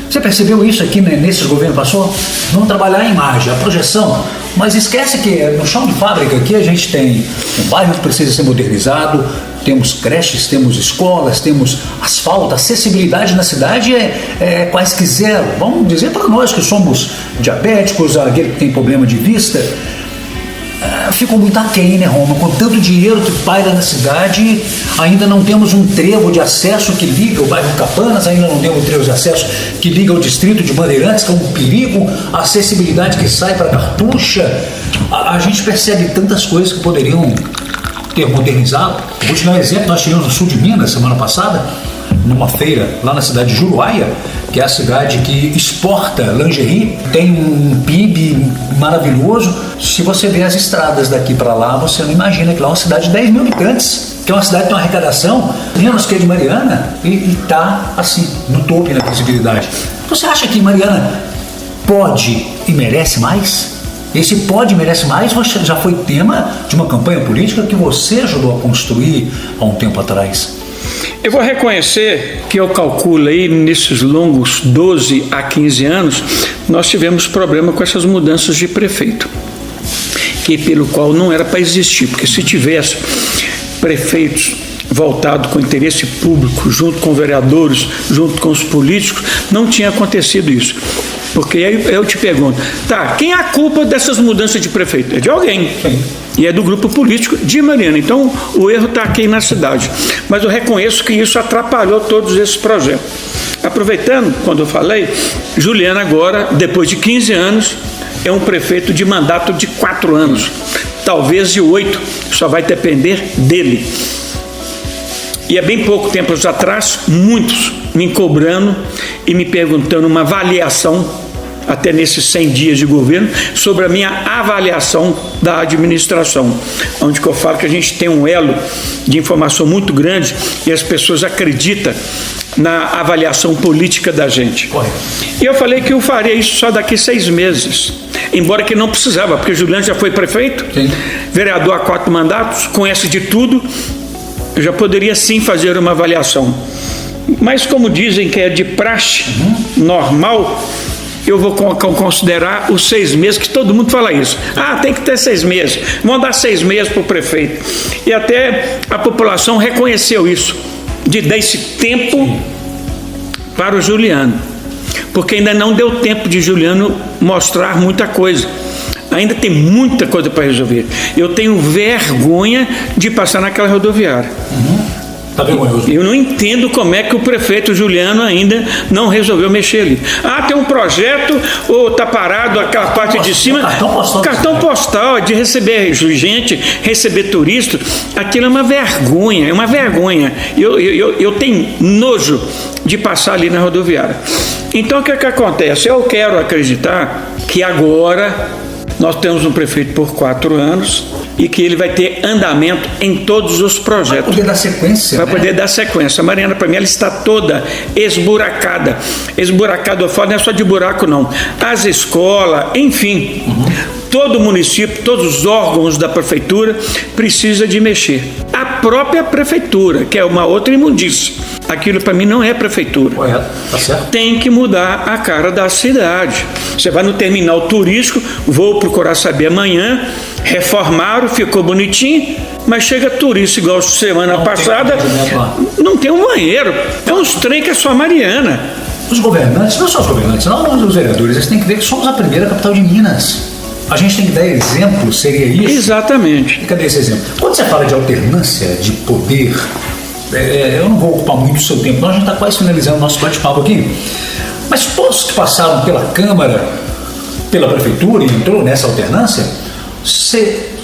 Você percebeu isso aqui, né, nesses governos passou? Não trabalhar a imagem, a projeção, mas esquece que no chão de fábrica aqui a gente tem um bairro que precisa ser modernizado, temos creches, temos escolas, temos asfalto, acessibilidade na cidade é quase que zero. Vamos dizer para nós que somos diabéticos, aquele que tem problema de vista, ficou muito aquém, né, Roma? Com tanto dinheiro que paira na cidade, ainda não temos um trevo de acesso que liga o bairro Capanas, ainda não temos um trevo de acesso que liga o distrito de Bandeirantes, que é um perigo, a acessibilidade que sai para Cartucha. A gente percebe tantas coisas que poderiam ter modernizado. Vou te dar um exemplo, nós tivemos no sul de Minas, semana passada, numa feira lá na cidade de Juruáia, que é a cidade que exporta lingerie, tem um PIB maravilhoso. Se você vê as estradas daqui para lá, você não imagina que lá é uma cidade de 10 mil habitantes, que é uma cidade que tem uma arrecadação menos que a de Mariana e está assim, no topo na visibilidade. Você acha que Mariana pode e merece mais? Esse pode e merece mais já foi tema de uma campanha política que você ajudou a construir há um tempo atrás. Eu vou reconhecer que eu calculo aí, nesses longos 12 a 15 anos, nós tivemos problema com essas mudanças de prefeito, que pelo qual não era para existir, porque se tivesse prefeitos voltados com interesse público, junto com vereadores, junto com os políticos, não tinha acontecido isso. Porque aí eu te pergunto, tá, quem é a culpa dessas mudanças de prefeito? É de alguém. Sim. E é do grupo político de Mariana. Então, o erro está aqui na cidade. Mas eu reconheço que isso atrapalhou todos esses projetos. Aproveitando, quando eu falei, Juliano agora, depois de 15 anos, é um prefeito de mandato de 4 anos. Talvez de 8, só vai depender dele. E há bem pouco tempo atrás, muitos me cobrando e me perguntando uma avaliação, até nesses 100 dias de governo, sobre a minha avaliação da administração, onde que eu falo que a gente tem um elo de informação muito grande e as pessoas acreditam na avaliação política da gente. Correto. E eu falei que eu faria isso só daqui 6 meses, embora que não precisava, porque Juliano já foi prefeito, sim, vereador há 4 mandatos, conhece de tudo, eu já poderia sim fazer uma avaliação. Mas como dizem que é de praxe normal, eu vou considerar os 6 meses, que todo mundo fala isso. Ah, tem que ter 6 meses, vão dar 6 meses para o prefeito. E até a população reconheceu isso, de dar esse tempo para o Juliano, porque ainda não deu tempo de Juliano mostrar muita coisa. Ainda tem muita coisa para resolver. Eu tenho vergonha de passar naquela rodoviária. Tá vergonhoso. Eu não entendo como é que o prefeito Juliano ainda não resolveu mexer ali. Ah, tem um projeto, ou tá parado aquela parte de cima. Cartão postal de receber gente, receber turista. Aquilo é uma vergonha, é uma vergonha. Eu tenho nojo de passar ali na rodoviária. Então o que acontece? Eu quero acreditar que agora nós temos um prefeito por 4 anos e que ele vai ter andamento em todos os projetos. Vai poder dar sequência. Vai poder dar sequência. A Mariana, para mim, ela está toda esburacada. Esburacada, eu falo, não é só de buraco, não. As escolas, enfim, todo o município, todos os órgãos da prefeitura precisa de mexer. A própria prefeitura, que é uma outra imundícia. Aquilo para mim não é prefeitura. Correto, tá certo. Tem que mudar a cara da cidade. Você vai no terminal turístico, vou procurar saber amanhã, reformaram, ficou bonitinho, mas chega turista igual semana passada, não tem um banheiro. É uns trem que é só Mariana. os governantes, não só os governantes, não os vereadores, eles têm que ver que somos a primeira capital de Minas. A gente tem que dar exemplo, seria isso? Exatamente. E cadê esse exemplo? Quando você fala de alternância de poder, eu não vou ocupar muito o seu tempo, não, a gente está quase finalizando o nosso bate-papo aqui. Mas todos que passaram pela Câmara, pela Prefeitura e entrou nessa alternância,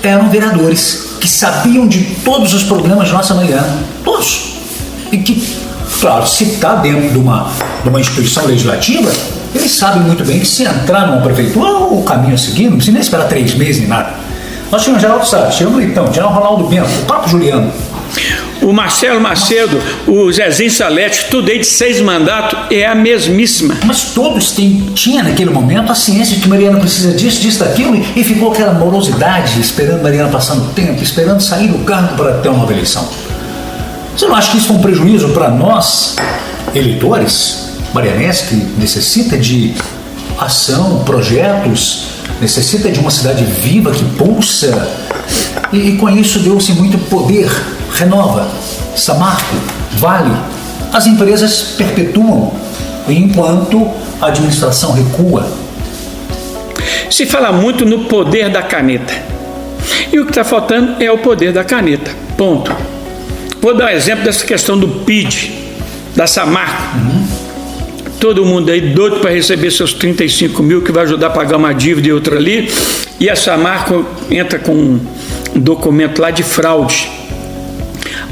eram vereadores que sabiam de todos os problemas de nossa Mariana. Todos. E que, claro, se está dentro de uma instituição legislativa, eles sabem muito bem que se entrar numa prefeitura, o caminho a seguir, não precisa nem esperar 3 meses nem nada. Nós tínhamos Geraldo Salles, tínhamos o Leitão, tínhamos o Ronaldo Bento, o próprio Juliano. O Marcelo Macedo, o Zezinho Salete, tudo aí de 6 mandatos, é a mesmíssima. Mas todos tinham naquele momento a ciência de que Mariana precisa disso, daquilo, e ficou aquela morosidade, esperando Mariana passando tempo, esperando sair do cargo para ter uma nova eleição. Você não acha que isso foi um prejuízo para nós, eleitores marianenses, que necessita de ação, projetos, necessita de uma cidade viva que pulsa, e com isso deu-se muito poder, renova, Samarco, Vale, as empresas perpetuam, enquanto a administração recua. Se fala muito no poder da caneta, e o que está faltando é o poder da caneta, ponto. Vou dar um exemplo dessa questão do PID, da Samarco. Todo mundo aí doido para receber seus 35 mil, que vai ajudar a pagar uma dívida e outra ali, e a Samarco entra com um documento lá de fraude.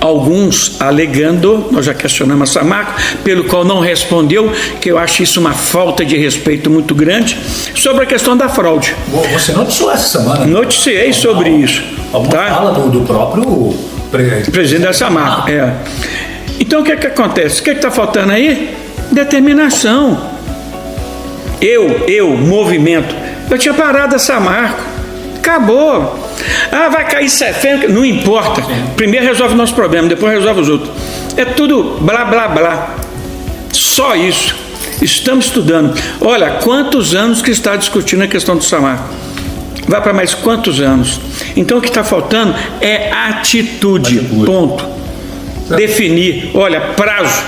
Alguns alegando, nós já questionamos a Samarco, pelo qual não respondeu, que eu acho isso uma falta de respeito muito grande, sobre a questão da fraude. Você noticiou essa semana? Noticiei sobre isso. Tá? Fala do próprio presidente da Samarco. Então o que acontece? O que está faltando aí? Determinação. Movimento, eu tinha parado a Samarco, acabou. Vai cair 70, não importa. Primeiro resolve o nosso problema, depois resolve os outros. É tudo blá blá blá. Só isso. Estamos estudando. Olha, quantos anos que está discutindo a questão do Samarco? Vai para mais quantos anos? Então o que está faltando é atitude. Ponto. Definir, olha, prazo,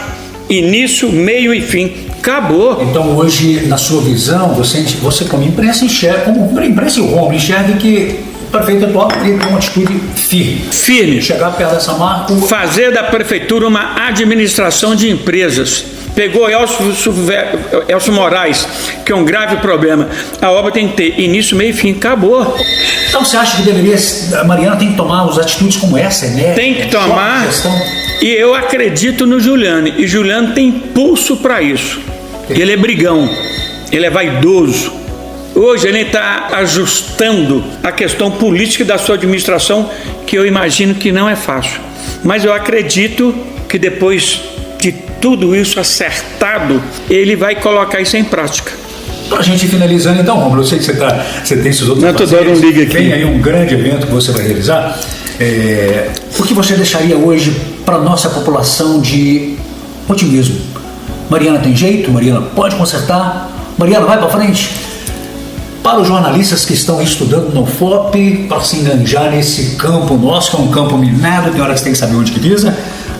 início, meio e fim. Acabou. Então hoje, na sua visão, você como imprensa enxerga, como a imprensa e o Romulo enxerga que o prefeito atual teria uma atitude firme. Chegar perto dessa marca. Fazer da prefeitura uma administração de empresas. Pegou Elcio Moraes, que é um grave problema. A obra tem que ter início, meio e fim. Acabou. Então você acha que a Mariana tem que tomar as atitudes como essa, né? Tem que tomar. E eu acredito no Juliano. E Juliano tem pulso para isso. Ele é brigão. Ele é vaidoso. Hoje ele está ajustando a questão política da sua administração, que eu imagino que não é fácil. Mas eu acredito que depois de tudo isso acertado, ele vai colocar isso em prática. Para a gente finalizando então, Romulo, eu sei que você tem esses outros parceiros, vem aí um grande evento que você vai realizar. O que você deixaria hoje para a nossa população de otimismo? Mariana tem jeito? Mariana pode consertar? Mariana vai para frente? Para os jornalistas que estão estudando no UFOP, para se enganjar nesse campo nosso, que é um campo minado, tem hora que você tem que saber onde que pisa,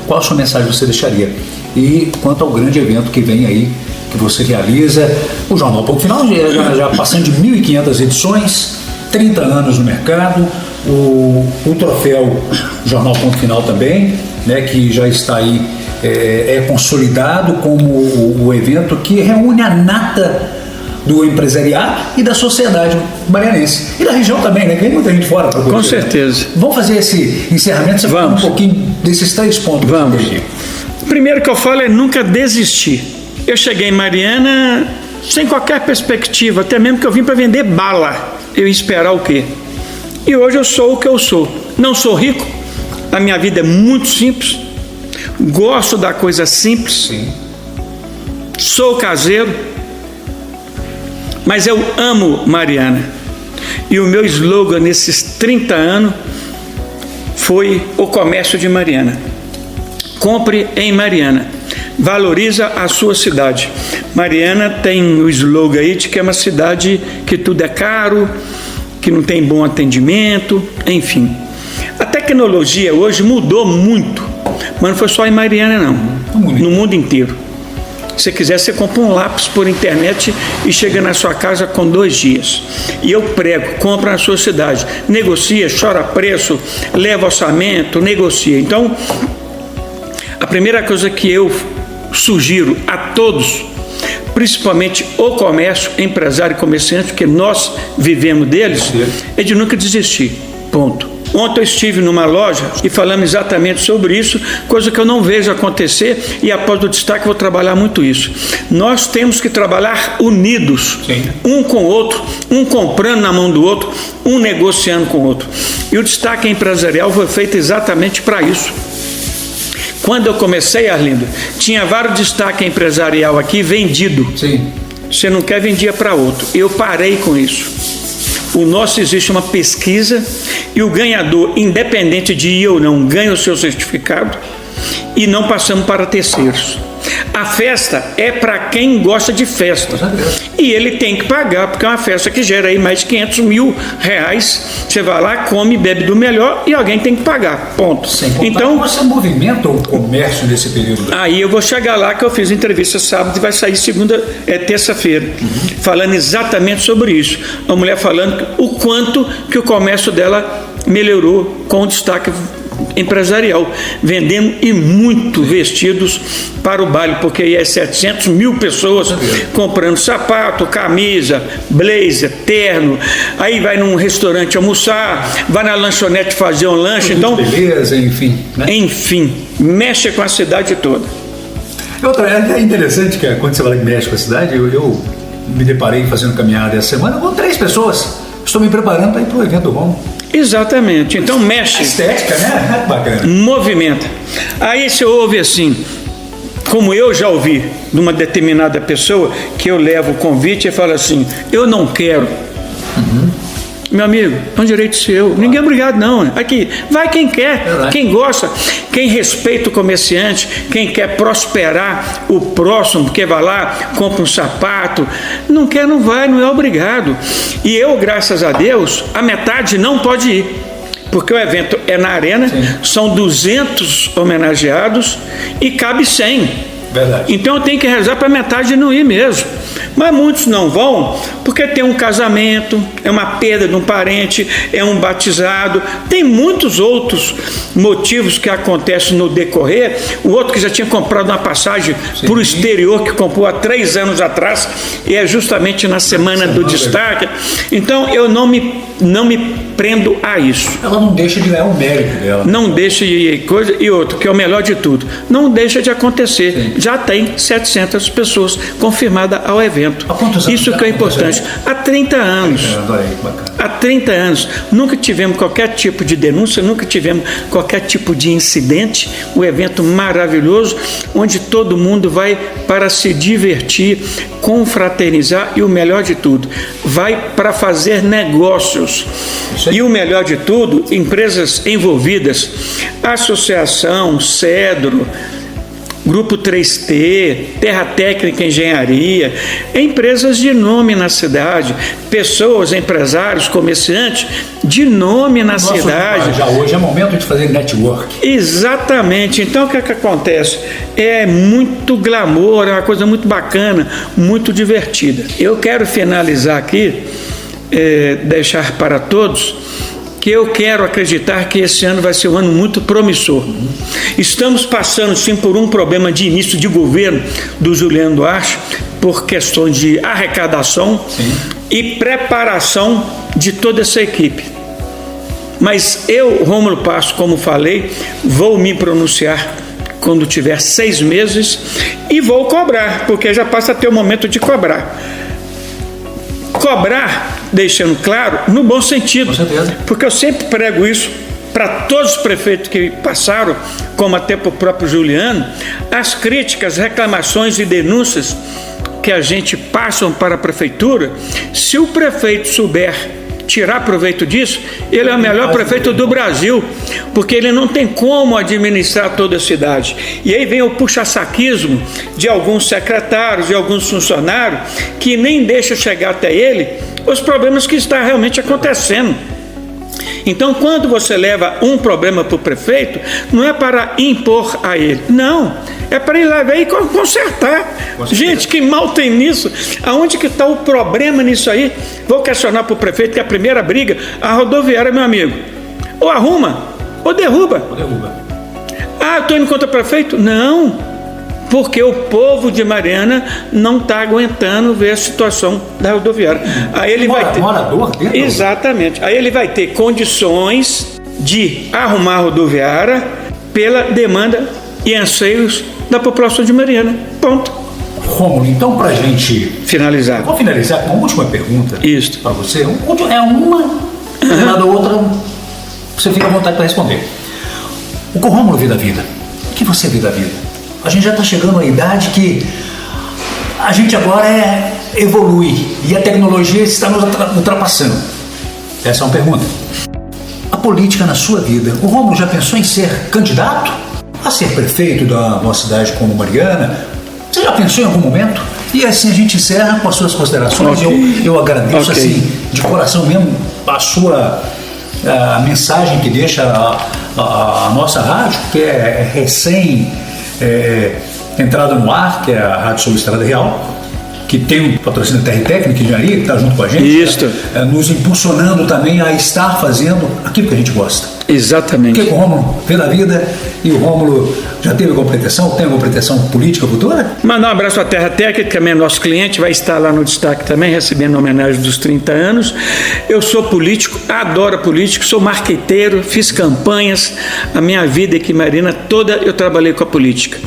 qual a sua mensagem você deixaria? E quanto ao grande evento que vem aí, que você realiza, o Jornal Ponto Final, já passando de 1.500 edições, 30 anos no mercado, o troféu Jornal Ponto Final também, né, que já está aí, consolidado como o evento que reúne a nata do empresariado e da sociedade marianense. E da região também, né? Que vem muita gente fora. Com certeza. Vamos fazer esse encerramento, você fala um pouquinho desses 3 pontos. Vamos. O primeiro que eu falo é nunca desistir. Eu cheguei em Mariana sem qualquer perspectiva, até mesmo que eu vim para vender bala. Eu ia esperar o quê? E hoje eu sou o que eu sou. Não sou rico, a minha vida é muito simples, gosto da coisa simples. Sim. Sou caseiro, mas eu amo Mariana. E o meu slogan nesses 30 anos foi o comércio de Mariana. Compre em Mariana, valoriza a sua cidade. Mariana tem o slogan aí de que é uma cidade que tudo é caro, que não tem bom atendimento, enfim. A tecnologia hoje mudou muito, mas não foi só em Mariana não, no mundo inteiro. Se quiser, você compra um lápis por internet e chega na sua casa com 2 dias. E eu prego, compra na sua cidade, negocia, chora preço, leva orçamento, negocia. Então, a primeira coisa que eu sugiro a todos, principalmente o comércio, empresário e comerciante, porque nós vivemos deles, é de nunca desistir. Ponto. Ontem eu estive numa loja e falamos exatamente sobre isso, coisa que eu não vejo acontecer, e após o destaque vou trabalhar muito isso. Nós temos que trabalhar unidos, um com o outro, um comprando na mão do outro, um negociando com o outro. E o destaque empresarial foi feito exatamente para isso. Quando eu comecei, Arlindo, tinha vários destaques empresarial aqui vendido. Sim. Você não quer, vendia para outro. Eu parei com isso. O nosso existe uma pesquisa e o ganhador, independente de ir ou não, ganha o seu certificado e não passamos para terceiros. A festa é para quem gosta de festa e ele tem que pagar, porque é uma festa que gera aí mais de 500 mil reais. Você vai lá, come, bebe do melhor e alguém tem que pagar, ponto. Então você movimenta o comércio nesse período? Aí eu vou chegar lá, que eu fiz entrevista sábado e vai sair terça-feira, falando exatamente sobre isso. A mulher falando o quanto que o comércio dela melhorou com o destaque empresarial, vendendo e muito vestidos para o baile, porque aí é 700 mil pessoas comprando sapato, camisa, blazer, terno, aí vai num restaurante almoçar, vai na lanchonete fazer um lanche, então beleza, enfim, né? Enfim, mexe com a cidade toda. Outra, é interessante que quando você fala que mexe com a cidade, eu me deparei fazendo caminhada essa semana com 3 pessoas. Estou me preparando para ir para o evento do Romo. Exatamente, então mexe. A estética, né? Bacana. Movimenta. Aí você ouve assim, como eu já ouvi de uma determinada pessoa, que eu levo o convite e falo assim, eu não quero. Meu amigo, é um direito seu. Ninguém é obrigado, não. Aqui, vai quem quer, quem gosta, quem respeita o comerciante, quem quer prosperar o próximo, porque vai lá, compra um sapato. Não quer, não vai, não é obrigado. E eu, graças a Deus, a metade não pode ir. Porque o evento é na arena, são 200 homenageados e cabe 100. Verdade. Então eu tenho que rezar para metade não ir mesmo. Mas muitos não vão porque tem um casamento, é uma perda de um parente, é um batizado, tem muitos outros motivos que acontecem no decorrer. O outro que já tinha comprado uma passagem para o exterior, que comprou há 3 anos atrás, e é justamente na semana do destaque. Então eu não me prendo a isso. Ela não deixa de ganhar o mérito dela. Não deixa de coisa. E outro, que é o melhor de tudo, não deixa de acontecer. Já tem 700 pessoas confirmadas ao evento. Isso que é importante. Há 30 anos. Há 30 anos. Nunca tivemos qualquer tipo de denúncia, nunca tivemos qualquer tipo de incidente. Um evento maravilhoso, onde todo mundo vai para se divertir, confraternizar e o melhor de tudo, vai para fazer negócios. E o melhor de tudo, empresas envolvidas, Associação, Cedro, Grupo 3T, Terra Técnica Engenharia, empresas de nome na cidade, pessoas, empresários, comerciantes de nome na cidade. Já hoje é momento de fazer network. Exatamente. Então o que acontece? É muito glamour, é uma coisa muito bacana, muito divertida. Eu quero finalizar aqui, deixar para todos que eu quero acreditar que esse ano vai ser um ano muito promissor. Estamos passando sim por um problema de início de governo do Juliano Duarte, por questões de arrecadação e preparação de toda essa equipe. Mas eu, Rômulo Passos, como falei, vou me pronunciar quando tiver 6 meses e vou cobrar, porque já passa a ter o momento de cobrar. Cobrar, deixando claro, no bom sentido, porque eu sempre prego isso para todos os prefeitos que passaram, como até para o próprio Juliano, as críticas, reclamações e denúncias que a gente passam para a prefeitura, se o prefeito souber tirar proveito disso, ele é o melhor prefeito do Brasil, porque ele não tem como administrar toda a cidade. E aí vem o puxa-saquismo de alguns secretários, de alguns funcionários, que nem deixam chegar até ele os problemas que estão realmente acontecendo. Então, quando você leva um problema para o prefeito, não é para impor a ele, não, é para ir lá ver e consertar. Gente, que mal tem nisso? Aonde que está o problema nisso aí? Vou questionar para o prefeito que a primeira briga, a rodoviária, meu amigo, ou arruma, ou derruba. Ah, estou indo contra o prefeito? Não. Porque o povo de Mariana não está aguentando ver a situação da rodoviária. Aí ele vai ter... Morador dentro? Exatamente. Aí ele vai ter condições de arrumar a rodoviária pela demanda e anseios da população de Mariana. Ponto. Rômulo, então para a gente finalizar. Vou finalizar com uma última pergunta. Isso. Para você. É uma, da outra, você fica à vontade para responder. O que o Rômulo vê da vida? O que você vê da vida? A gente já está chegando à idade que a gente agora evolui e a tecnologia está nos ultrapassando. Essa é uma pergunta. A política na sua vida, o Rômulo já pensou em ser candidato a ser prefeito da nossa cidade como Mariana? Você já pensou em algum momento? E assim a gente encerra com as suas considerações. Okay. Eu agradeço assim de coração mesmo a mensagem que deixa a nossa rádio, que é recém entrada no ar, que é a Rádio Sul Estrada Real, que tem o patrocínio da Terra e Técnica Engenharia, que está junto com a gente. Isso. Nos impulsionando também a estar fazendo aquilo que a gente gosta. Exatamente. O que o Rômulo vê da vida, e o Rômulo já teve alguma pretensão, tem alguma pretensão política futura? Mandar um abraço à Terra Técnica, que também é nosso cliente, vai estar lá no destaque também, recebendo a homenagem dos 30 anos. Eu sou político, adoro político, sou marqueteiro, fiz campanhas, a minha vida aqui em Mariana toda eu trabalhei com a política.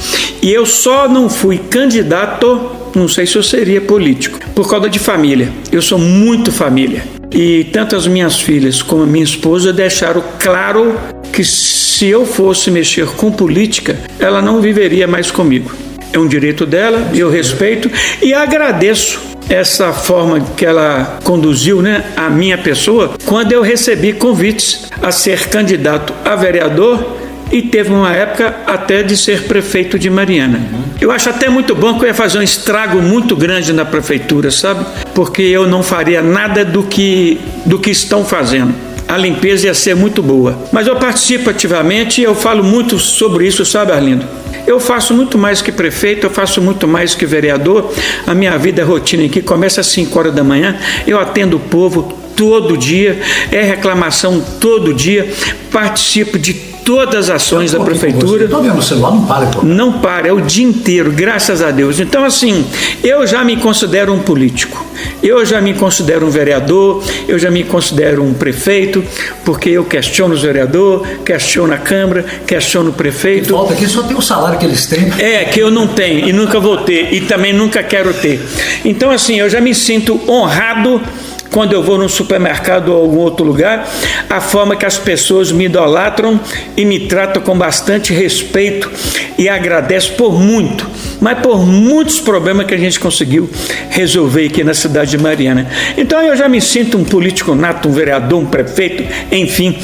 E eu só não fui candidato, não sei se eu seria político, por causa de família. Eu sou muito família. E tanto as minhas filhas como a minha esposa deixaram claro que se eu fosse mexer com política, ela não viveria mais comigo. É um direito dela, eu respeito e agradeço essa forma que ela conduziu, a minha pessoa, quando eu recebi convites a ser candidato a vereador e teve uma época até de ser prefeito de Mariana. Eu acho até muito bom que eu ia fazer um estrago muito grande na prefeitura, sabe? Porque eu não faria nada do que estão fazendo. A limpeza ia ser muito boa. Mas eu participo ativamente e eu falo muito sobre isso, sabe, Arlindo? Eu faço muito mais que prefeito, eu faço muito mais que vereador. A minha vida, a rotina aqui começa às 5 horas da manhã, eu atendo o povo todo dia, é reclamação todo dia, participo de todas as ações da prefeitura. Estou vendo o celular, não para. Não para, é o dia inteiro, graças a Deus. Então, assim, eu já me considero um político, eu já me considero um vereador, eu já me considero um prefeito, porque eu questiono os vereadores, questiono a Câmara, questiono o prefeito. Falta aqui só tem o salário que eles têm. Que eu não tenho e nunca vou ter e também nunca quero ter. Então, assim, eu já me sinto honrado quando eu vou num supermercado ou algum outro lugar, a forma que as pessoas me idolatram e me tratam com bastante respeito e agradeço por muito, mas por muitos problemas que a gente conseguiu resolver aqui na cidade de Mariana. Então eu já me sinto um político nato, um vereador, um prefeito, enfim,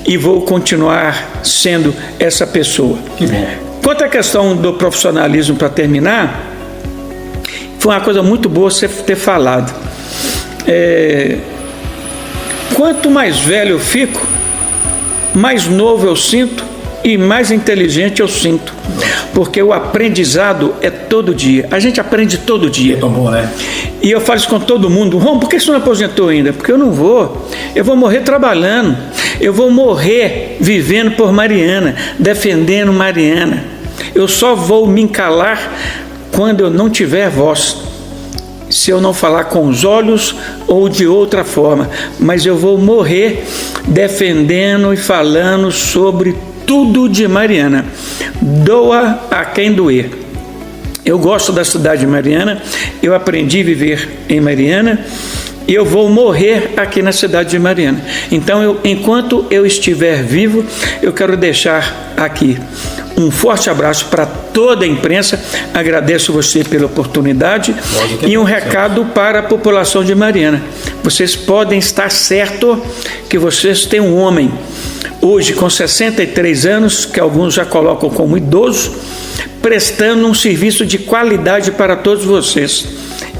e vou continuar sendo essa pessoa. Que bom. Quanto à questão do profissionalismo, para terminar, foi uma coisa muito boa você ter falado. Quanto mais velho eu fico, mais novo eu sinto e mais inteligente eu sinto, porque o aprendizado é todo dia, a gente aprende todo dia. É tão bom, né? E eu falo isso com todo mundo: Rom, por que você não aposentou ainda? Porque eu não vou, eu vou morrer trabalhando, eu vou morrer vivendo por Mariana, defendendo Mariana. Eu só vou me calar quando eu não tiver voz, se eu não falar com os olhos ou de outra forma, mas eu vou morrer defendendo e falando sobre tudo de Mariana, doa a quem doer. Eu gosto da cidade de Mariana, eu aprendi a viver em Mariana e eu vou morrer aqui na cidade de Mariana. Então, enquanto eu estiver vivo, eu quero deixar aqui um forte abraço para toda a imprensa, agradeço você pela oportunidade e um recado para a população de Mariana. Vocês podem estar certos que vocês têm um homem, hoje com 63 anos, que alguns já colocam como idoso, prestando um serviço de qualidade para todos vocês,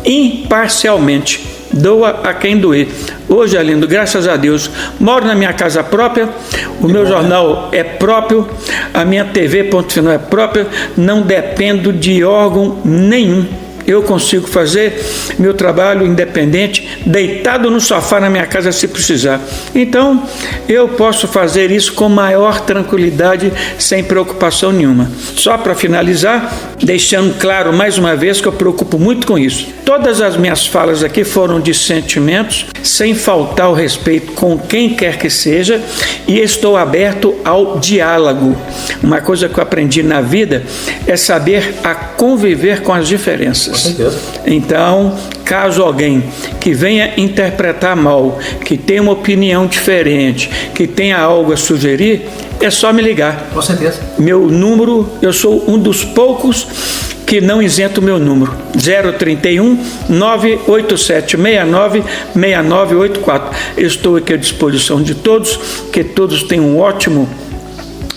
imparcialmente, doa a quem doer. Hoje, Arlindo, graças a Deus, moro na minha casa própria, o meu jornal é próprio, a minha TV, ponto final, é própria, não dependo de órgão nenhum. Eu consigo fazer meu trabalho independente, deitado no sofá na minha casa se precisar. Então, eu posso fazer isso com maior tranquilidade, sem preocupação nenhuma. Só para finalizar, deixando claro mais uma vez que eu preocupo muito com isso. Todas as minhas falas aqui foram de sentimentos, sem faltar o respeito com quem quer que seja, e estou aberto ao diálogo. Uma coisa que eu aprendi na vida é saber a conviver com as diferenças. Então, caso alguém que venha interpretar mal, que tenha uma opinião diferente, que tenha algo a sugerir, é só me ligar. Com certeza. Meu número, eu sou um dos poucos que não isento o meu número, 031 987 69 6984. Estou aqui à disposição de todos, que todos tenham um ótimo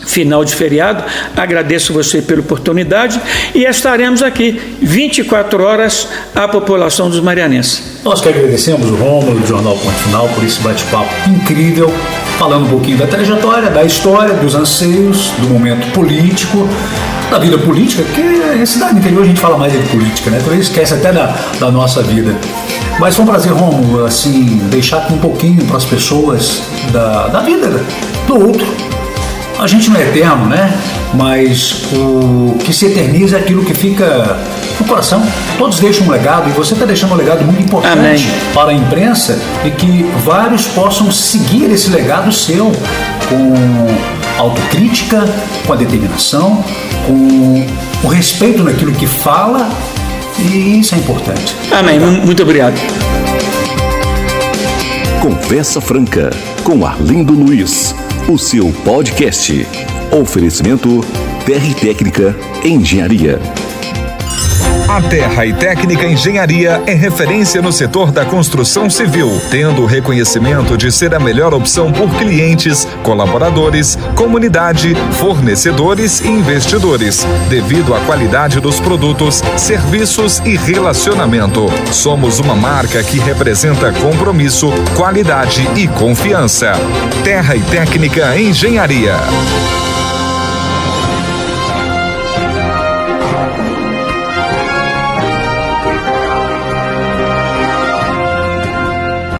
final de feriado. Agradeço você pela oportunidade e estaremos aqui 24 horas à população dos marianenses. Nós que agradecemos o Rômulo do Jornal Ponto Final por esse bate-papo incrível, falando um pouquinho da trajetória, da história, dos anseios, do momento político, da vida política, porque em cidade interior a gente fala mais de política, né? Então esquece até da nossa vida. Mas foi um prazer, Rômulo, assim, deixar aqui um pouquinho para as pessoas da vida do outro. A gente não é eterno, né? Mas o que se eterniza é aquilo que fica no coração. Todos deixam um legado e você está deixando um legado muito importante. Amém. Para a imprensa e que vários possam seguir esse legado seu com autocrítica, com a determinação, com o respeito naquilo que fala, e isso é importante. Amém. Muito obrigado. Conversa Franca com Arlindo Luiz, o seu podcast. Oferecimento Terra e Técnica Engenharia. A Terra e Técnica Engenharia é referência no setor da construção civil, tendo o reconhecimento de ser a melhor opção por clientes, colaboradores, comunidade, fornecedores e investidores, devido à qualidade dos produtos, serviços e relacionamento. Somos uma marca que representa compromisso, qualidade e confiança. Terra e Técnica Engenharia.